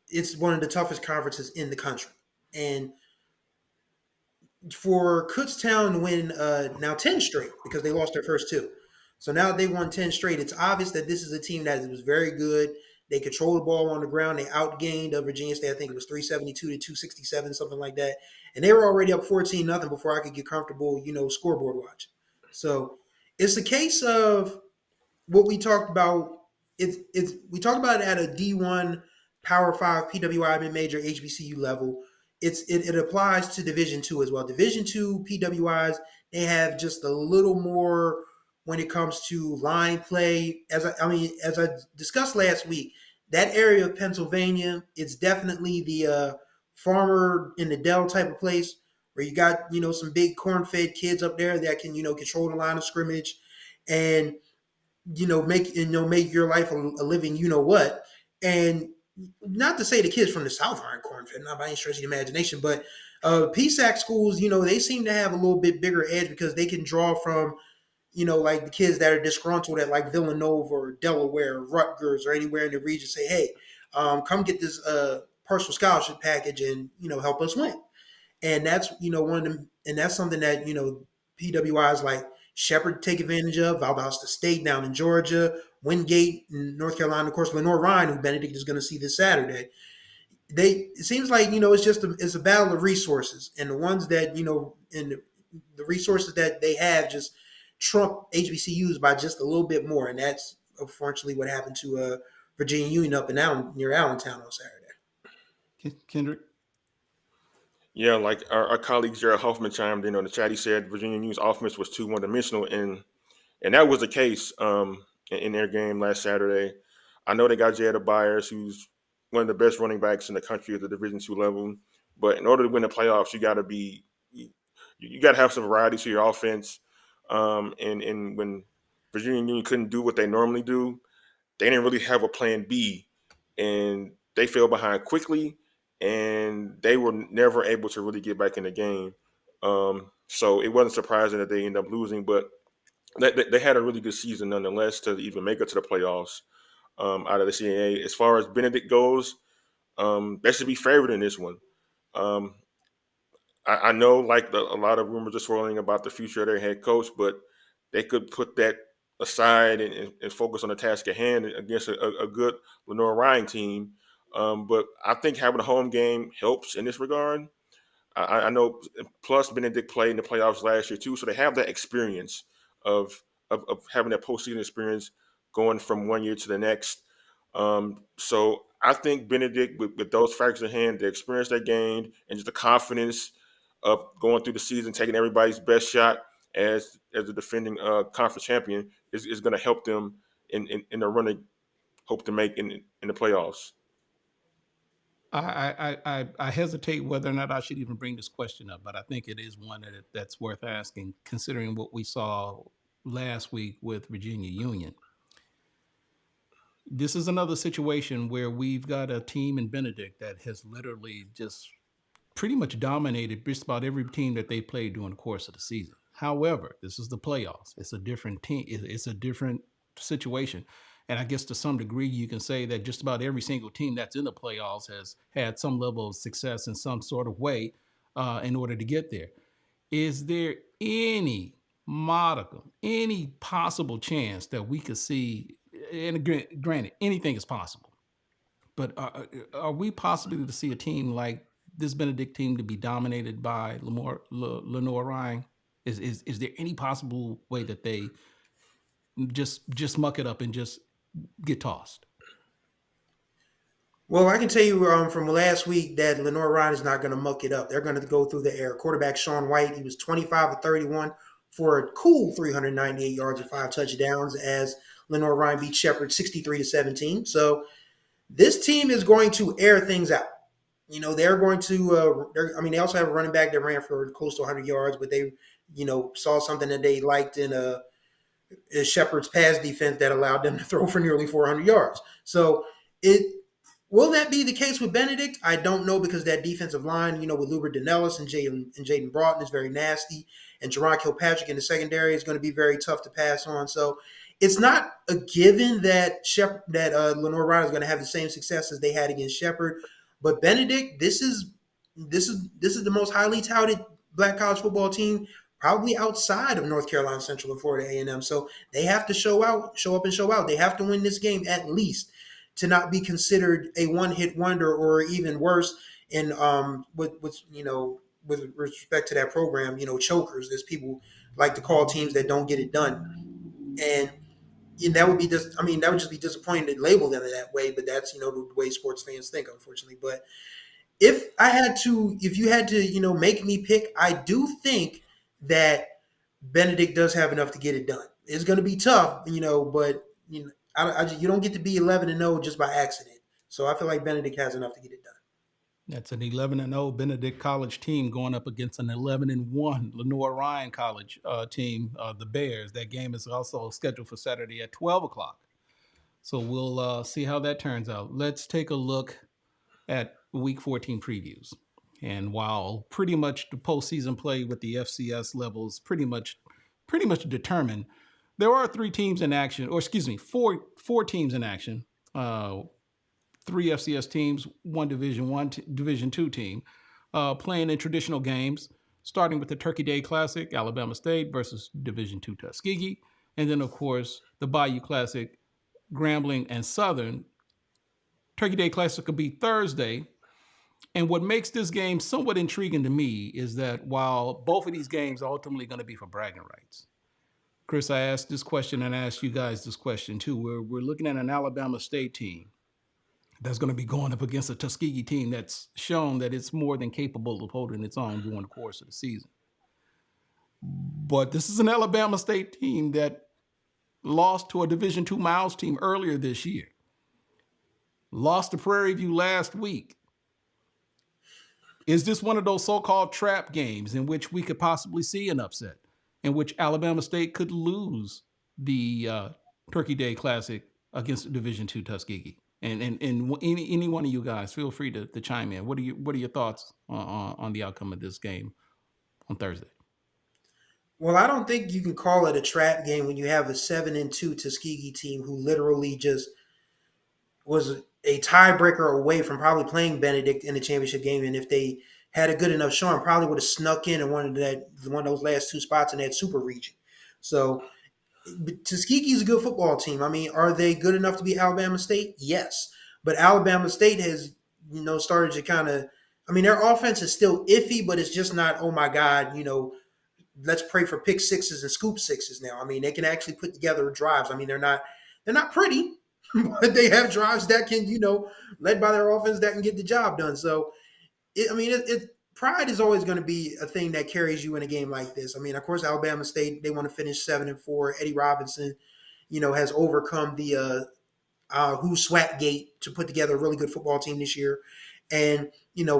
it's one of the toughest conferences in the country. And for Kutztown to win now 10 straight, because they lost their first two. So now they won 10 straight. It's obvious that this is a team that was very good. They controlled the ball on the ground. They outgained Virginia State. I think it was 372 to 267, something like that. And they were already up 14-0 before I could get comfortable, scoreboard watch. So it's a case of what we talked about. We talked about it at a D1 Power 5 PWI mid-major HBCU level. It applies to Division II as well. Division II PWIs, they have just a little more when it comes to line play. As I discussed last week, that area of Pennsylvania, it's definitely the farmer in the Dell type of place where you got some big corn-fed kids up there that can control the line of scrimmage and make your life a living. And not to say the kids from the South aren't corn-fed, not by any stretch of the imagination, but PSAC schools, they seem to have a little bit bigger edge because they can draw from, like the kids that are disgruntled at like Villanova or Delaware or Rutgers or anywhere in the region, say, hey, come get this partial scholarship package and, help us win. And that's, and that's something that, PWIs like Shepherd take advantage of, Valdosta State down in Georgia, Wingate in North Carolina, of course, Lenore Ryan, who Benedict is going to see this Saturday. It seems like, it's a battle of resources, and the ones that, and the resources that they have just trump HBCUs by just a little bit more. And that's unfortunately what happened to Virginia Union up in near Allentown on Saturday. Kendrick? Yeah, like our colleague Jared Hoffman chimed in on the chat. He said Virginia Union's offense was too one-dimensional, and that was the case in their game last Saturday. I know they got Jada Byers, who's one of the best running backs in the country at the Division II level. But in order to win the playoffs, you got to have some variety to your offense. And when Virginia Union couldn't do what they normally do, they didn't really have a plan B, and they fell behind quickly, and they were never able to really get back in the game. So it wasn't surprising that they ended up losing, but they had a really good season nonetheless to even make it to the playoffs out of the CAA. As far as Benedict goes, they should be favored in this one. Um, I know like a lot of rumors are swirling about the future of their head coach, but they could put that aside and focus on the task at hand against a good Lenore Ryan team. But I think having a home game helps in this regard. I know, plus Benedict played in the playoffs last year too, so they have that experience of having that postseason experience going from one year to the next. So I think Benedict, with those factors in hand, the experience they gained and just the confidence of going through the season, taking everybody's best shot as the defending conference champion is going to help them in the run they hope to make in the playoffs. I hesitate whether or not I should even bring this question up, but I think it is one that's worth asking, considering what we saw last week with Virginia Union. This is another situation where we've got a team in Benedict that has literally just pretty much dominated just about every team that they played during the course of the season. However, this is the playoffs. It's a different team. It's a different situation. And I guess to some degree, you can say that just about every single team that's in the playoffs has had some level of success in some sort of way in order to get there. Is there any modicum, any possible chance that we could see, and granted, anything is possible, but are we possibly to see a team like this Benedict team to be dominated by Lenore Ryan? Is there any possible way that they just muck it up and just get tossed? Well, I can tell you from last week that Lenore Ryan is not going to muck it up. They're going to go through the air. Quarterback Sean White, he was 25 of 31 for a cool 398 yards and 5 touchdowns as Lenore Ryan beat Shepherd 63-17. So this team is going to air things out. They're going to. They also have a running back that ran for close to 100 yards, but they, saw something that they liked in Shepherd's pass defense that allowed them to throw for nearly 400 yards. So will that be the case with Benedict? I don't know, because that defensive line, with Luber Danellis and Jaden Broughton is very nasty, and Jerron Kilpatrick in the secondary is going to be very tough to pass on. So it's not a given that Lenore Ryan is going to have the same success as they had against Shepherd. But Benedict, this is the most highly touted Black college football team probably outside of North Carolina Central and Florida A&M. So they have to show up and show out. They have to win this game at least to not be considered a one-hit wonder, or even worse, in with respect to that program, chokers, as people like to call teams that don't get it done. And that would be that would just be disappointing to label them in that way, but that's, the way sports fans think, unfortunately. But if you had to, make me pick, I do think that Benedict does have enough to get it done. It's going to be tough, but you don't get to be 11-0 just by accident. So I feel like Benedict has enough to get it done. That's an 11-0 Benedict College team going up against an 11-1 Lenore Ryan College team, the Bears. That game is also scheduled for Saturday at 12 o'clock. So we'll see how that turns out. Let's take a look at Week 14 previews. And while pretty much the postseason play with the FCS levels pretty much determined, there are 4 teams in action. 3 FCS teams, 1 Division II team, playing in traditional games, starting with the Turkey Day Classic, Alabama State versus Division II Tuskegee, and then, of course, the Bayou Classic, Grambling and Southern. Turkey Day Classic will be Thursday, and what makes this game somewhat intriguing to me is that while both of these games are ultimately going to be for bragging rights, Chris, I asked this question and I asked you guys this question too. We're looking at an Alabama State team that's going to be going up against a Tuskegee team that's shown that it's more than capable of holding its own during the course of the season. But this is an Alabama State team that lost to a Division II Miles team earlier this year. Lost to Prairie View last week. Is this one of those so-called trap games in which we could possibly see an upset, in which Alabama State could lose the Turkey Day Classic against Division II Tuskegee? And any one of you guys, feel free to chime in. What are your thoughts on the outcome of this game on Thursday? Well, I don't think you can call it a trap game when you have a 7-2 Tuskegee team who literally just was a tiebreaker away from probably playing Benedict in the championship game. And if they had a good enough showing, probably would have snuck in and one of those last 2 spots in that super region. So Tuskegee's a good football team. Are they good enough to beat Alabama State? Yes. But Alabama State has, started to kind of, their offense is still iffy, but it's just not, oh my God, let's pray for pick sixes and scoop sixes now. They can actually put together drives. They're not pretty, but they have drives that can, led by their offense that can get the job done. So, pride is always going to be a thing that carries you in a game like this. I mean, of course, Alabama State, they want to finish 7-4. Eddie Robinson, has overcome the who's SWAC gate to put together a really good football team this year. And,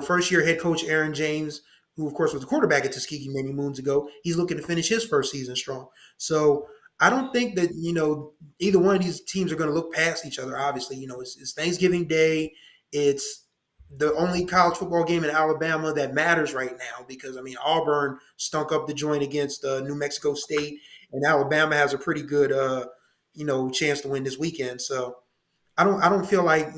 first year head coach Aaron James, who of course was the quarterback at Tuskegee many moons ago, he's looking to finish his first season strong. So I don't think that, either one of these teams are going to look past each other. Obviously, it's Thanksgiving Day. It's the only college football game in Alabama that matters right now because, I mean, Auburn stunk up the joint against New Mexico State, and Alabama has a pretty good, chance to win this weekend. So I don't feel like,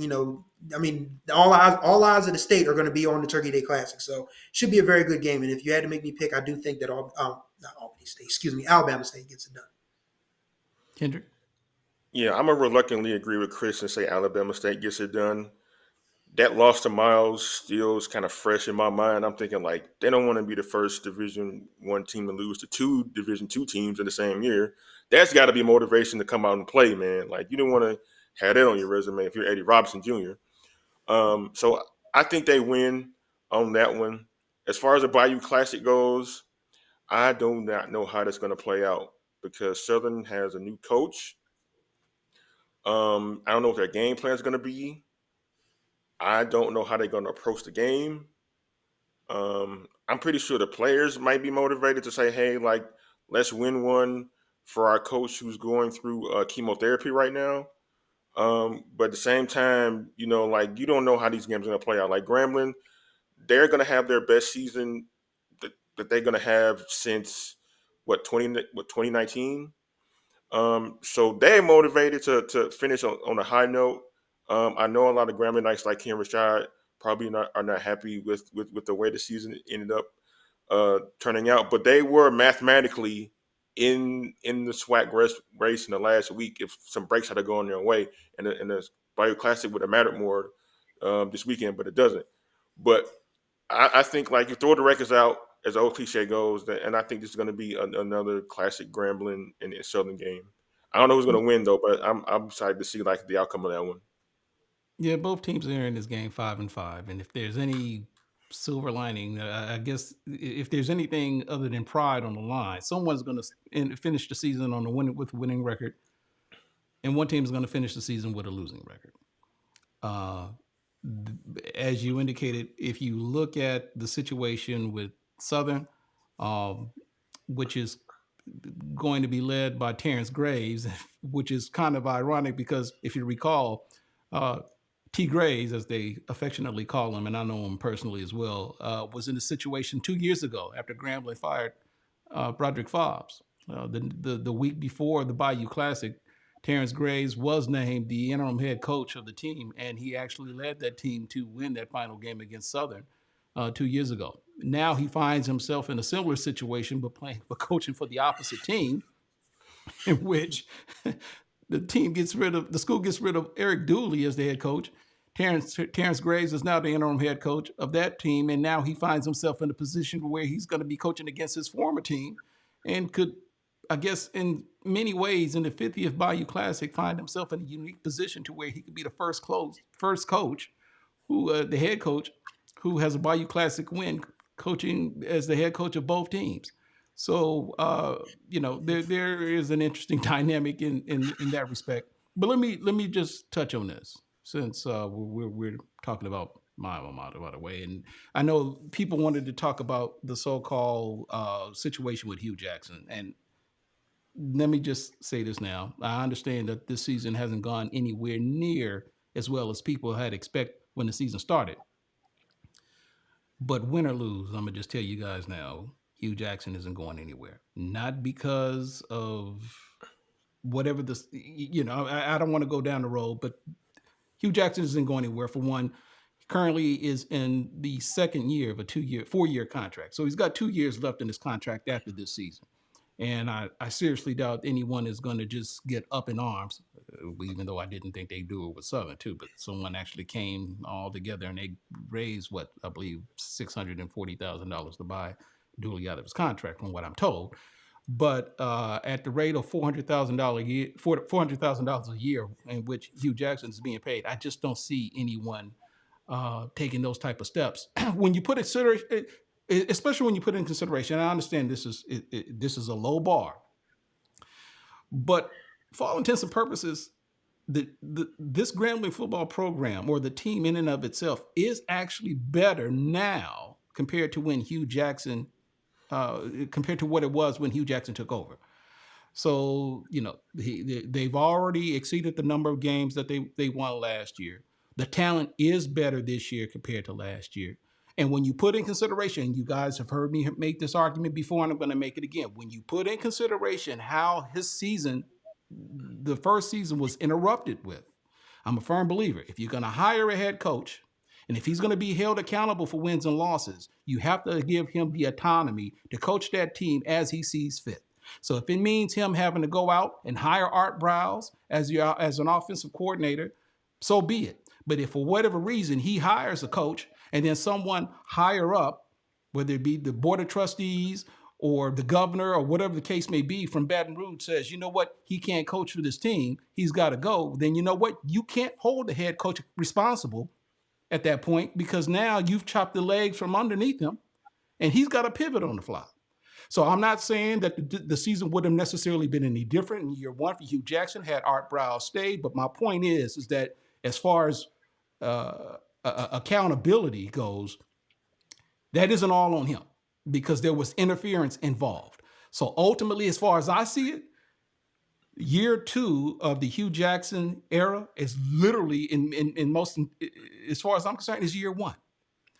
I mean, all eyes of the state are going to be on the Turkey Day Classic. So it should be a very good game. And if you had to make me pick, I do think that not Albany State, excuse me, Alabama State gets it done. Kendrick? Yeah, I'm going to reluctantly agree with Chris and say Alabama State gets it done. That loss to Miles still is kind of fresh in my mind. I'm thinking like they don't want to be the first Division I team to lose to two Division II teams in the same year. That's got to be motivation to come out and play, man. Like you don't want to have that on your resume if you're Eddie Robinson Jr. So I think they win on that one. As far as the Bayou Classic goes, I do not know how that's going to play out because Southern has a new coach. I don't know what their game plan is going to be. I don't know how they're going to approach the game. I'm pretty sure the players might be motivated to say, hey, like, let's win one for our coach who's going through chemotherapy right now. But at the same time, you don't know how these games are going to play out. Like Grambling, they're going to have their best season that they're going to have since, 2019? So they're motivated to finish on a high note. I know a lot of Grambling Knights like Ken Rashad probably are not happy with the way the season ended up turning out, but they were mathematically in the SWAC race in the last week if some breaks had to go on their way, and the Bayou Classic would have mattered more this weekend, but it doesn't. But I think like you throw the records out, as the old cliche goes, and I think this is going to be another classic Grambling and Southern game. I don't know who's going to win though, but I'm excited to see like the outcome of that one. Yeah, both teams are in this game 5-5, and if there's any silver lining, I guess if there's anything other than pride on the line, someone's going to finish the season on with a winning record, and one team is going to finish the season with a losing record. As you indicated, if you look at the situation with Southern, which is going to be led by Terrence Graves, which is kind of ironic because if you recall, T. Graves, as they affectionately call him, and I know him personally as well, was in a situation 2 years ago after Grambling fired Broderick Fobbs. The week before the Bayou Classic, Terrence Graves was named the interim head coach of the team, and he actually led that team to win that final game against Southern 2 years ago. Now he finds himself in a similar situation, but coaching for the opposite team, in which the school gets rid of Eric Dooley as the head coach. Terrence Graves is now the interim head coach of that team, and now he finds himself in a position where he's going to be coaching against his former team, and could, I guess, in many ways, in the 50th Bayou Classic, find himself in a unique position to where he could be the first coach, the head coach, who has a Bayou Classic win, coaching as the head coach of both teams. So, there is an interesting dynamic in that respect. But let me just touch on this since we're talking about my alma mater, by the way. And I know people wanted to talk about the so-called situation with Hugh Jackson. And let me just say this now. I understand that this season hasn't gone anywhere near as well as people had expected when the season started. But win or lose, I'm going to just tell you guys now, Hugh Jackson isn't going anywhere. Not because of whatever this, I don't want to go down the road, but Hugh Jackson isn't going anywhere. For one, he currently is in the second year of a 4-year contract. So he's got 2 years left in his contract after this season. And I seriously doubt anyone is going to just get up in arms, even though I didn't think they'd do it with Southern too. But someone actually came all together and they raised I believe $640,000 to buy Dooley out of his contract, from what I'm told. But at the rate of $400,000 a year in which Hugh Jackson is being paid, I just don't see anyone taking those type of steps. When you put it, especially when you put in consideration. I understand this is a low bar, but for all intents and purposes, this Grambling football program or the team in and of itself is actually better now compared to when Hugh Jackson, compared to what it was when Hugh Jackson took over. So, they've already exceeded the number of games that they won last year. The talent is better this year compared to last year. And when you put in consideration, you guys have heard me make this argument before, and I'm going to make it again. When you put in consideration how his season, the first season, was interrupted with, I'm a firm believer. If you're going to hire a head coach, and if he's going to be held accountable for wins and losses, you have to give him the autonomy to coach that team as he sees fit. So if it means him having to go out and hire Art Browse as an offensive coordinator, so be it. But if for whatever reason he hires a coach and then someone higher up, whether it be the board of trustees or the governor or whatever the case may be from Baton Rouge, says, you know what, he can't coach for this team, he's got to go, then you know what, you can't hold the head coach responsible at that point, because now you've chopped the legs from underneath him and he's got to pivot on the fly. So I'm not saying that the season would have necessarily been any different in year one for Hugh Jackson had Art Browse stayed. But my point is that as far as accountability goes, that isn't all on him because there was interference involved. So ultimately, as far as I see it, year two of the Hugh Jackson era is literally as far as I'm concerned, is year one.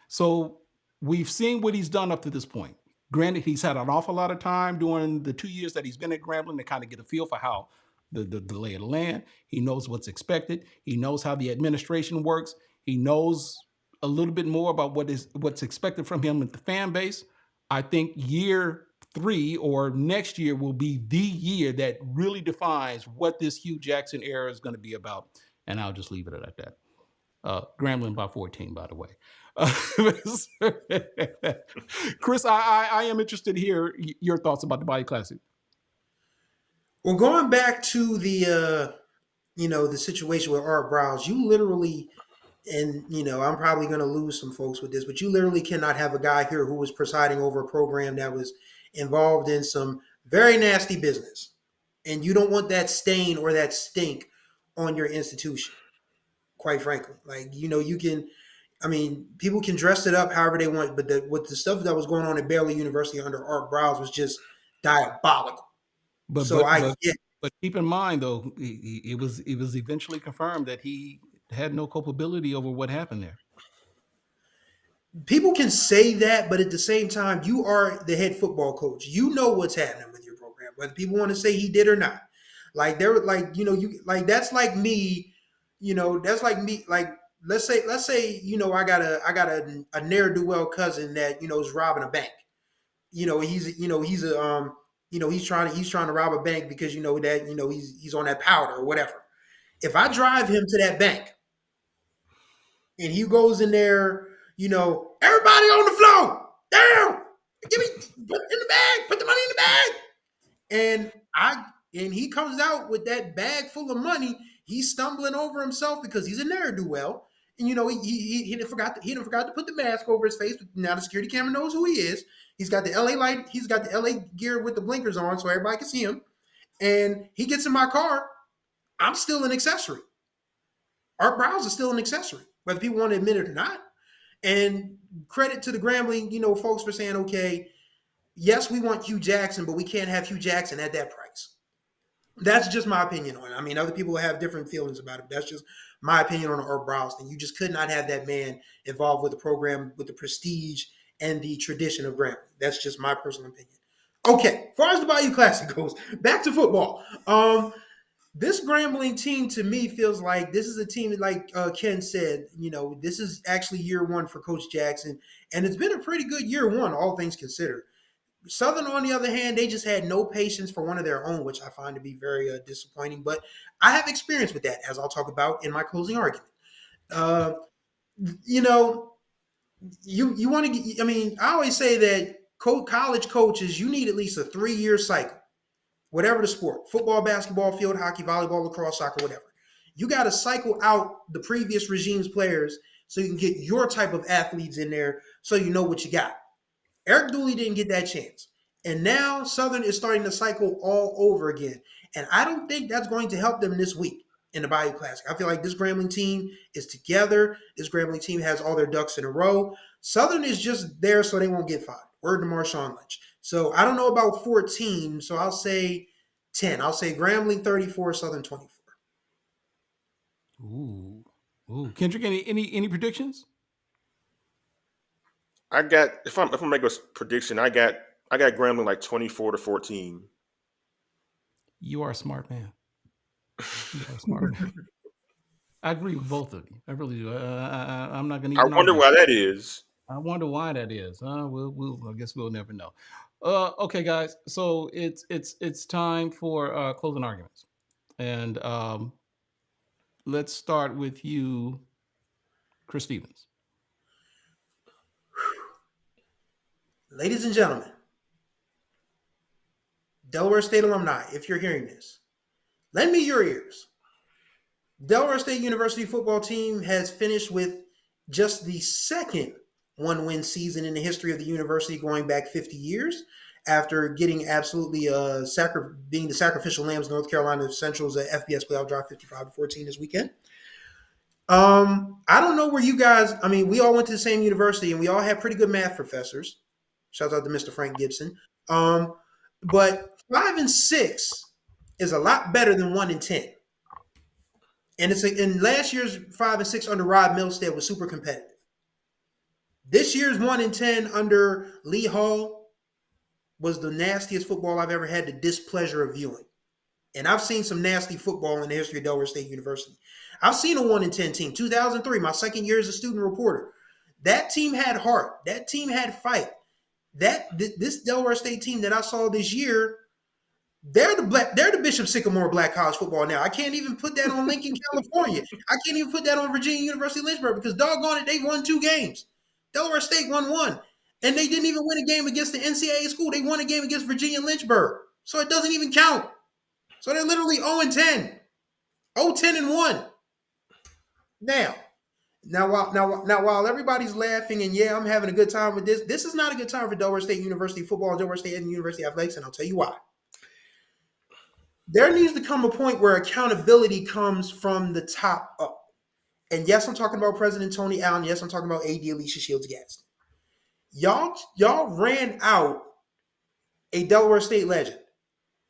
So we've seen what he's done up to this point. Granted, he's had an awful lot of time during the 2 years that he's been at Grambling to kind of get a feel for how the lay of the land. He knows what's expected. He knows how the administration works. He knows a little bit more about what's expected from him with the fan base. I think year three or next year will be the year that really defines what this Hugh Jackson era is going to be about. And I'll just leave it at that. Grambling by 14, by the way. Chris, I am interested to hear your thoughts about the Bayou Classic. Well, going back to the situation with Art Browse, you literally, and I'm probably going to lose some folks with this, but you literally cannot have a guy here who was presiding over a program that was involved in some very nasty business, and you don't want that stain or that stink on your institution. Quite frankly, you can. I mean, people can dress it up however they want, but the stuff that was going on at Baylor University under Art Browse was just diabolical. But keep in mind, though, it was eventually confirmed that he had no culpability over what happened there. People can say that, but at the same time, you are the head football coach. You know what's happening with your program, whether people want to say he did or not. That's like me. That's like me. Like let's say I got a ne'er-do-well cousin that is robbing a bank. He's trying to rob a bank because he's on that powder or whatever. If I drive him to that bank and he goes in there, everybody on the floor, down, put the money in the bag, and he comes out with that bag full of money. He's stumbling over himself because he's a ne'er-do-well. And he didn't forgot to put the mask over his face. But now the security camera knows who he is. He's got the LA light. He's got the LA gear with the blinkers on, so everybody can see him. And he gets in my car. I'm still an accessory. Art Browse is still an accessory, whether people want to admit it or not. And credit to the Grambling, folks for saying, okay, yes, we want Hugh Jackson, but we can't have Hugh Jackson at that price. That's just my opinion on it. I mean, other people have different feelings about it. That's just my opinion on the Art Browse thing. You just could not have that man involved with the program, with the prestige and the tradition of Grambling. That's just my personal opinion. Okay, as far as the Bayou Classic goes, back to football. This Grambling team, to me, feels like this is a team, like Ken said, this is actually year one for Coach Jackson, and it's been a pretty good year one, all things considered. Southern, on the other hand, they just had no patience for one of their own, which I find to be very disappointing. But I have experience with that, as I'll talk about in my closing argument. You want to. I mean, I always say that college coaches, you need at least a 3-year cycle, whatever the sport: football, basketball, field hockey, volleyball, lacrosse, soccer, whatever. You got to cycle out the previous regime's players so you can get your type of athletes in there, so you know what you got. Eric Dooley didn't get that chance. And now Southern is starting the cycle all over again. And I don't think that's going to help them this week in the Bayou Classic. I feel like this Grambling team is together. This Grambling team has all their ducks in a row. Southern is just there so they won't get fined. Word to Marshawn Lynch. So I don't know about 14, so I'll say 10. I'll say Grambling 34, Southern 24. Ooh. Kendrick, any predictions? I got if I'm making a prediction, I got Grambling like 24-14. You are a smart man. You are a smart man. I agree with both of you. I really do. I'm not going to. I wonder why that is. I wonder why that is. I guess we'll never know. Okay, guys. So it's time for closing arguments, and let's start with you, Chris Stevens. Ladies and gentlemen, Delaware State alumni, if you're hearing this, lend me your ears. Delaware State University football team has finished with just the second one-win season in the history of the university going back 50 years after getting absolutely being the sacrificial lambs North Carolina Central's FBS playoff drive 55-14 this weekend. I don't know where you guys, I mean, we all went to the same university and we all had pretty good math professors. Shout out to Mr. Frank Gibson. But 5-6 is a lot better than 1-10. And in last year's 5-6 under Rod Milstead was super competitive. This year's 1-10 under Lee Hall was the nastiest football I've ever had the displeasure of viewing. And I've seen some nasty football in the history of Delaware State University. I've seen a 1-10 team. 2003, my second year as a student reporter. That team had heart. That team had fight. This Delaware State team that I saw this year, they're the Bishop Sycamore Black College football now. I can't even put that on Lincoln, California. I can't even put that on Virginia University Lynchburg because doggone it, they won 2 games. Delaware State won 1. And they didn't even win a game against the NCAA school. They won a game against Virginia Lynchburg. So it doesn't even count. So they're literally 0-10. 0-10-1. Now while everybody's laughing and yeah, I'm having a good time with this, this is not a good time for Delaware State University football and Delaware State University athletics, and I'll tell you why. There needs to come a point where accountability comes from the top up. And yes, I'm talking about President Tony Allen. Yes, I'm talking about AD Alicia Shields-Gadsden. Y'all ran out a Delaware State legend.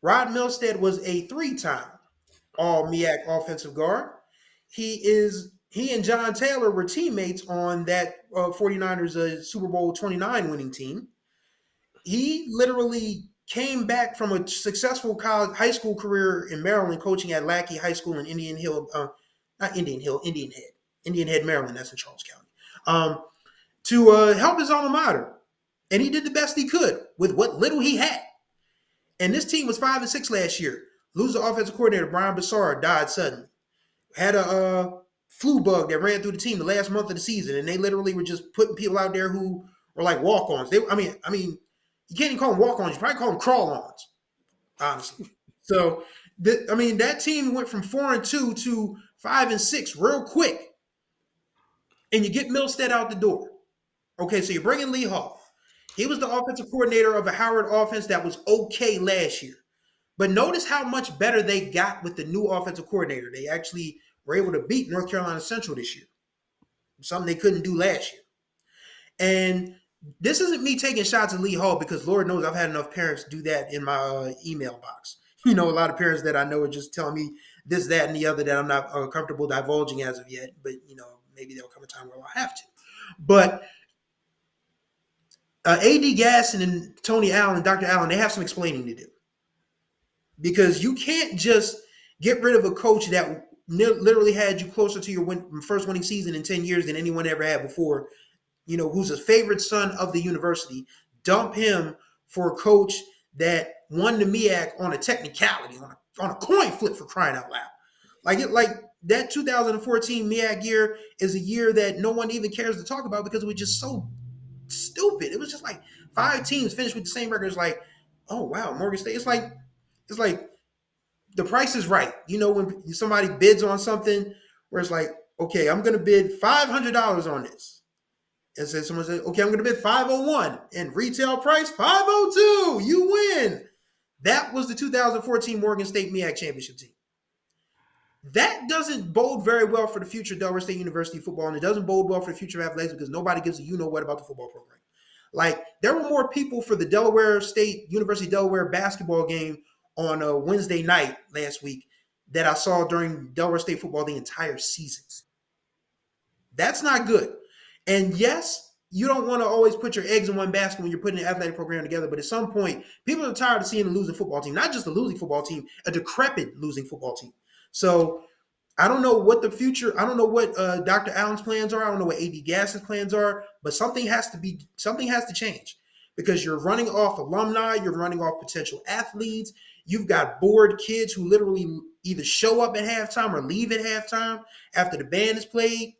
Rod Milstead was a 3-time All-MEAC offensive guard. He and John Taylor were teammates on that 49ers Super Bowl 29 winning team. He literally came back from a successful high school career in Maryland, coaching at Lackey High School in Indian Head, Maryland. That's in Charles County. To help his alma mater. And he did the best he could with what little he had. And this team was 5-6 last year. Loser offensive coordinator Brian Bassard died suddenly. Had a flu bug that ran through the team the last month of the season, and they literally were just putting people out there who were like walk-ons. I mean, you can't even call them walk-ons. You probably call them crawl-ons, honestly. So, that team went from 4-2 to 5-6 real quick, and you get Milstead out the door. Okay, so you're bringing Lee Hall. He was the offensive coordinator of a Howard offense that was okay last year. But notice how much better they got with the new offensive coordinator. They actually were able to beat North Carolina Central this year, something they couldn't do last year. And this isn't me taking shots at Lee Hall because Lord knows I've had enough parents do that in my email box. A lot of parents that I know are just telling me this, that, and the other that I'm not comfortable divulging as of yet. But, maybe there'll come a time where I'll have to. But A.D. Gasson and Tony Allen, Dr. Allen, they have some explaining to do. Because you can't just get rid of a coach that literally had you closer to your first winning season in 10 years than anyone ever had before, who's a favorite son of the university, dump him for a coach that won the MEAC on a technicality, on a coin flip, for crying out loud. Like that 2014 MEAC year is a year that no one even cares to talk about because it was just so stupid. It was just like 5 teams finished with the same record. It's like, oh wow, Morgan State. It's like the price is right. When somebody bids on something where it's like, okay, I'm going to bid $500 on this. And so someone said, okay, I'm going to bid 501 and retail price 502. You win. That was the 2014 Morgan State MEAC championship team. That doesn't bode very well for the future of Delaware State University football, and it doesn't bode well for the future of athletics because nobody gives a you-know-what about the football program. Like, there were more people for the Delaware State University Delaware basketball game on a Wednesday night last week that I saw during Delaware State football the entire season. That's not good. And yes, you don't want to always put your eggs in one basket when you're putting an athletic program together. But at some point, people are tired of seeing a losing football team, not just a losing football team, a decrepit losing football team. So I don't know what the future, I don't know what Dr. Allen's plans are. I don't know what AD Gass's plans are, but something has to change because you're running off alumni, you're running off potential athletes. You've got bored kids who literally either show up at halftime or leave at halftime after the band is played.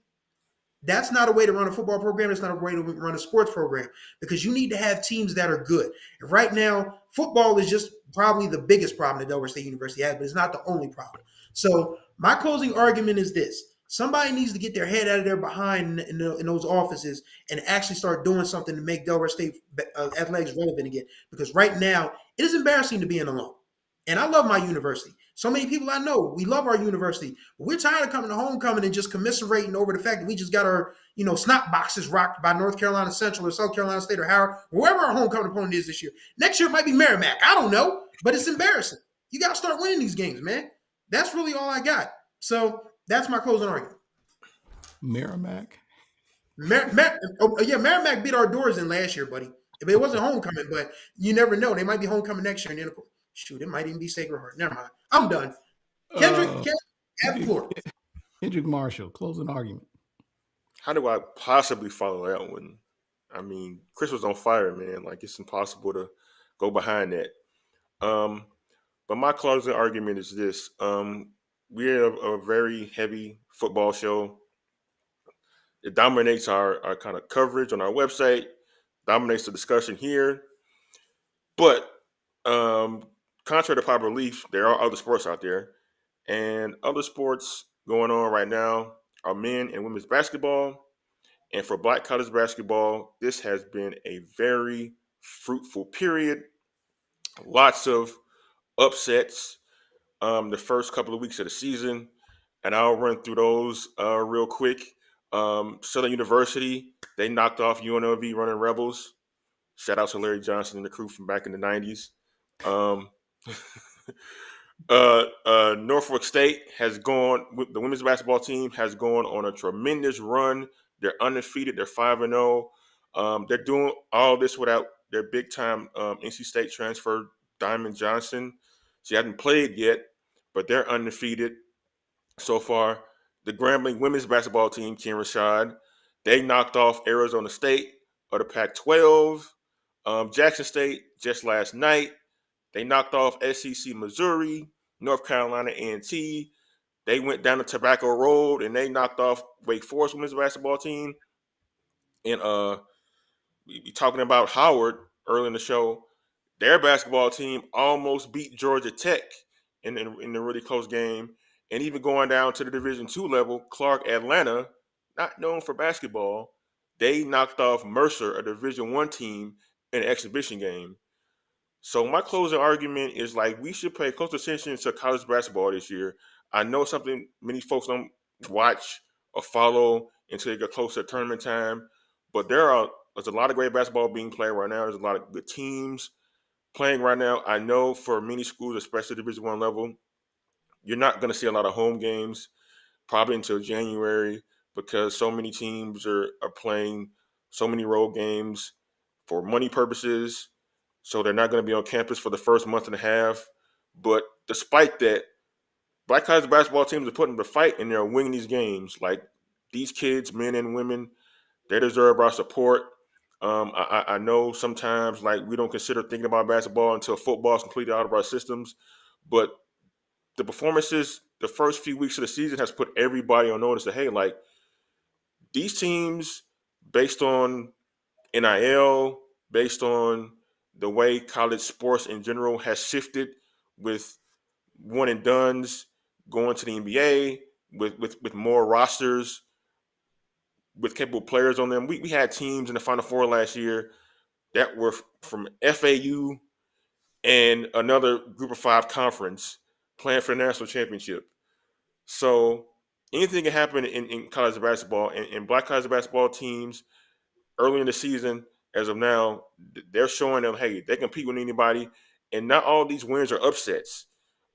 That's not a way to run a football program. It's not a way to run a sports program because you need to have teams that are good. And right now, football is just probably the biggest problem that Delaware State University has, but it's not the only problem. So my closing argument is this. Somebody needs to get their head out of their behind in those offices and actually start doing something to make Delaware State athletics relevant again. Because right now, it is embarrassing to be an alum. And I love my university. So many people I know, we love our university. We're tired of coming to homecoming and just commiserating over the fact that we just got our, snot boxes rocked by North Carolina Central or South Carolina State or Howard, wherever our homecoming opponent is this year. Next year it might be MEAC. I don't know, but it's embarrassing. You got to start winning these games, man. That's really all I got. So that's my closing argument. Merrimack. Merrimack beat our doors in last year, buddy. It wasn't homecoming, but you never know. They might be homecoming next year. And then, shoot, it might even be Sacred Heart. Never mind. I'm done. Kendrick, have the floor. Kendrick Marshall, closing argument. How do I possibly follow that one? I mean, Chris was on fire, man. Like, it's impossible to go behind that. But my closing argument is this. We're a very heavy football show. It dominates our kind of coverage on our website, dominates the discussion here. But contrary to popular belief, there are other sports out there. And other sports going on right now are men and women's basketball. And for Black college basketball, this has been a very fruitful period. Lots of upsets the first couple of weeks of the season. And I'll run through those real quick. Southern University, they knocked off UNLV running Rebels. Shout out to Larry Johnson and the crew from back in the 90s. Norfolk State the women's basketball team has gone on a tremendous run. They're undefeated. They're 5-0. They're doing all this without their big-time NC State transfer, Diamond Johnson. She hasn't played yet, but they're undefeated so far. The Grambling women's basketball team, Ken Rashad, they knocked off Arizona State of the Pac-12. Jackson State, just last night, they knocked off SEC Missouri, North Carolina A&T. They went down the Tobacco Road, and they knocked off Wake Forest women's basketball team. And we be talking about Howard early in the show. Their basketball team almost beat Georgia Tech in a really close game. And even going down to the Division II level, Clark Atlanta, not known for basketball, they knocked off Mercer, a Division I team, in an exhibition game. So my closing argument is we should pay close attention to college basketball this year. I know something many folks don't watch or follow until they get closer to tournament time, but there's a lot of great basketball being played right now. There's a lot of good teams playing right now. I know for many schools, especially Division I level, you're not going to see a lot of home games probably until January because so many teams are playing so many road games for money purposes. So they're not going to be on campus for the first month and a half. But despite that, Black college basketball teams are putting the fight and they're winning these games. These kids, men and women, they deserve our support. I know sometimes we don't consider thinking about basketball until football is completely out of our systems. But the performances the first few weeks of the season has put everybody on notice that, hey, these teams, based on NIL, based on the way college sports in general has shifted with one and dones going to the NBA, with more rosters, with capable players on them. We had teams in the Final Four last year that were from FAU and another Group of 5 conference playing for the national championship. So anything can happen in college basketball, and black college basketball teams early in the season, as of now, they're showing them, hey, they compete with anybody, and not all these wins are upsets.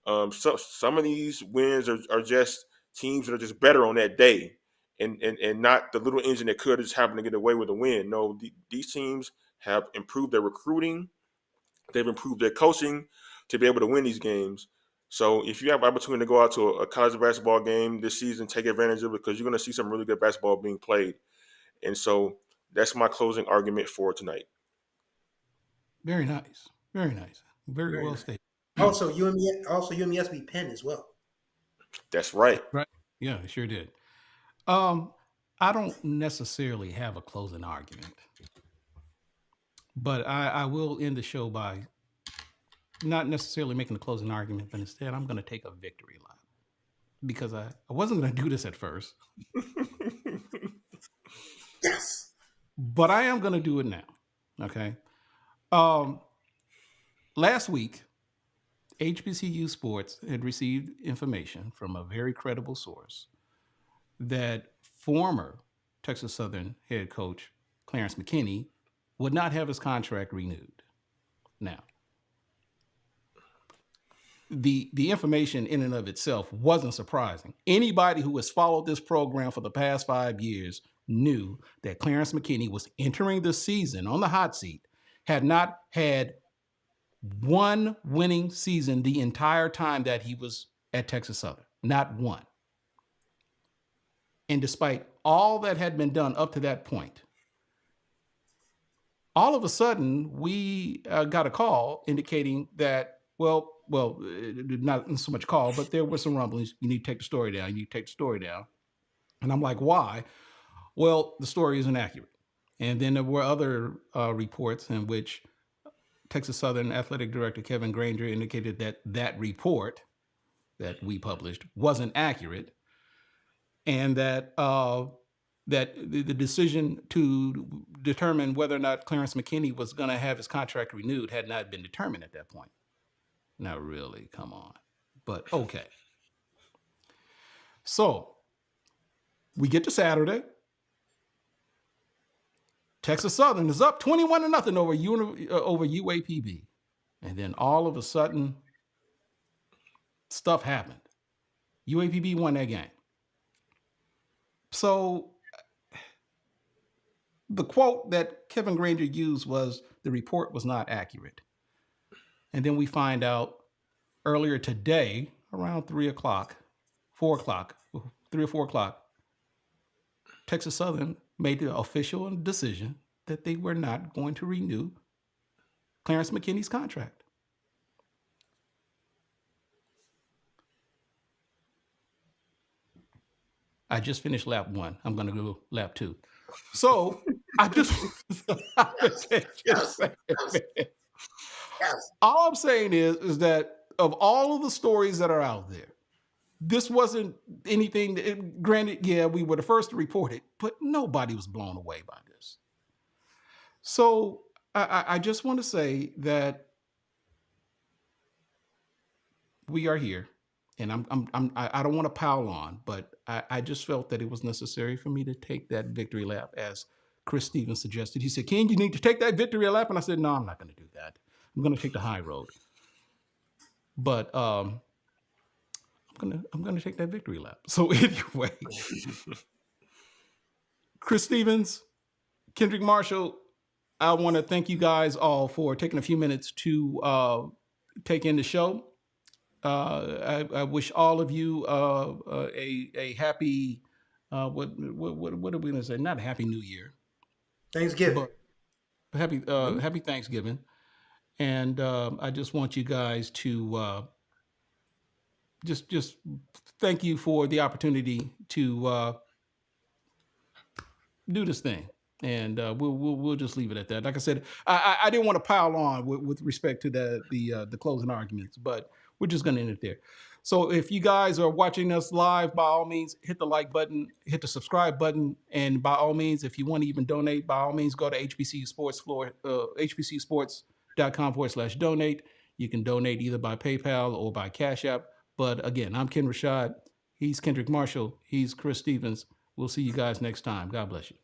So some of these wins are just teams that are just better on that day, and not the little engine that could just happen to get away with a win. No, these teams have improved their recruiting, they've improved their coaching to be able to win these games. So if you have opportunity to go out to a college basketball game this season, take advantage of it, because you're going to see some really good basketball being played. And so that's my closing argument for tonight. Very nice. Very nice. Very well stated. Also, UMES beat Penn as well. That's right. Right. Yeah, it sure did. I don't necessarily have a closing argument, but I will end the show by not necessarily making a closing argument, but instead I'm going to take a victory lap, because I wasn't going to do this at first. Yes. But I am going to do it now. Okay. Last week, HBCU Sports had received information from a very credible source that former Texas Southern head coach Clarence McKinney would not have his contract renewed. Now, the information in and of itself wasn't surprising. Anybody who has followed this program for the past 5 years knew that Clarence McKinney was entering the season on the hot seat, had not had one winning season the entire time that he was at Texas Southern. Not one. And despite all that had been done up to that point, all of a sudden we got a call indicating that, well, not so much call, but there were some rumblings. You need to take the story down. You need to take the story down. And I'm like, why? Well, the story isn't accurate. And then there were other reports in which Texas Southern Athletic Director Kevin Granger indicated that that report that we published wasn't accurate, and that that the decision to determine whether or not Clarence McKinney was going to have his contract renewed had not been determined at that point. Not really, come on. But okay. So we get to Saturday. Texas Southern is up 21-0 over UAPB. And then all of a sudden, stuff happened. UAPB won that game. So the quote that Kevin Granger used was, the report was not accurate. And then we find out earlier today, around 3 or 4 o'clock, Texas Southern made the official decision that they were not going to renew Clarence McKinney's contract. I just finished lap 1. I'm going to go lap 2. So I just all I'm saying is that of all of the stories that are out there, this wasn't anything that, granted, yeah, we were the first to report it, but nobody was blown away by this. So I just want to say that we are here, and I don't want to pile on, but I just felt that it was necessary for me to take that victory lap, as Chris Stevens suggested. He said, "Ken, you need to take that victory lap," and I said, "No, I'm not going to do that. I'm going to take the high road." But I'm gonna take that victory lap. So anyway, Chris Stevens, Kendrick Marshall, I want to thank you guys all for taking a few minutes to take in the show. I wish all of you a happy what are we gonna say? Not a happy New Year, Thanksgiving. but happy Thanksgiving. And I just want you guys to just thank you for the opportunity to do this thing. And we'll just leave it at that. Like I said, I didn't want to pile on with respect to the closing arguments, but we're just going to end it there. So if you guys are watching us live, by all means, hit the like button, hit the subscribe button, and by all means, if you want to even donate, by all means, go to HBCU Sports floor, hbcusports.com/donate. You can donate either by PayPal or by Cash App. But again, I'm Ken Rashad. He's Kendrick Marshall. He's Chris Stevens. We'll see you guys next time. God bless you.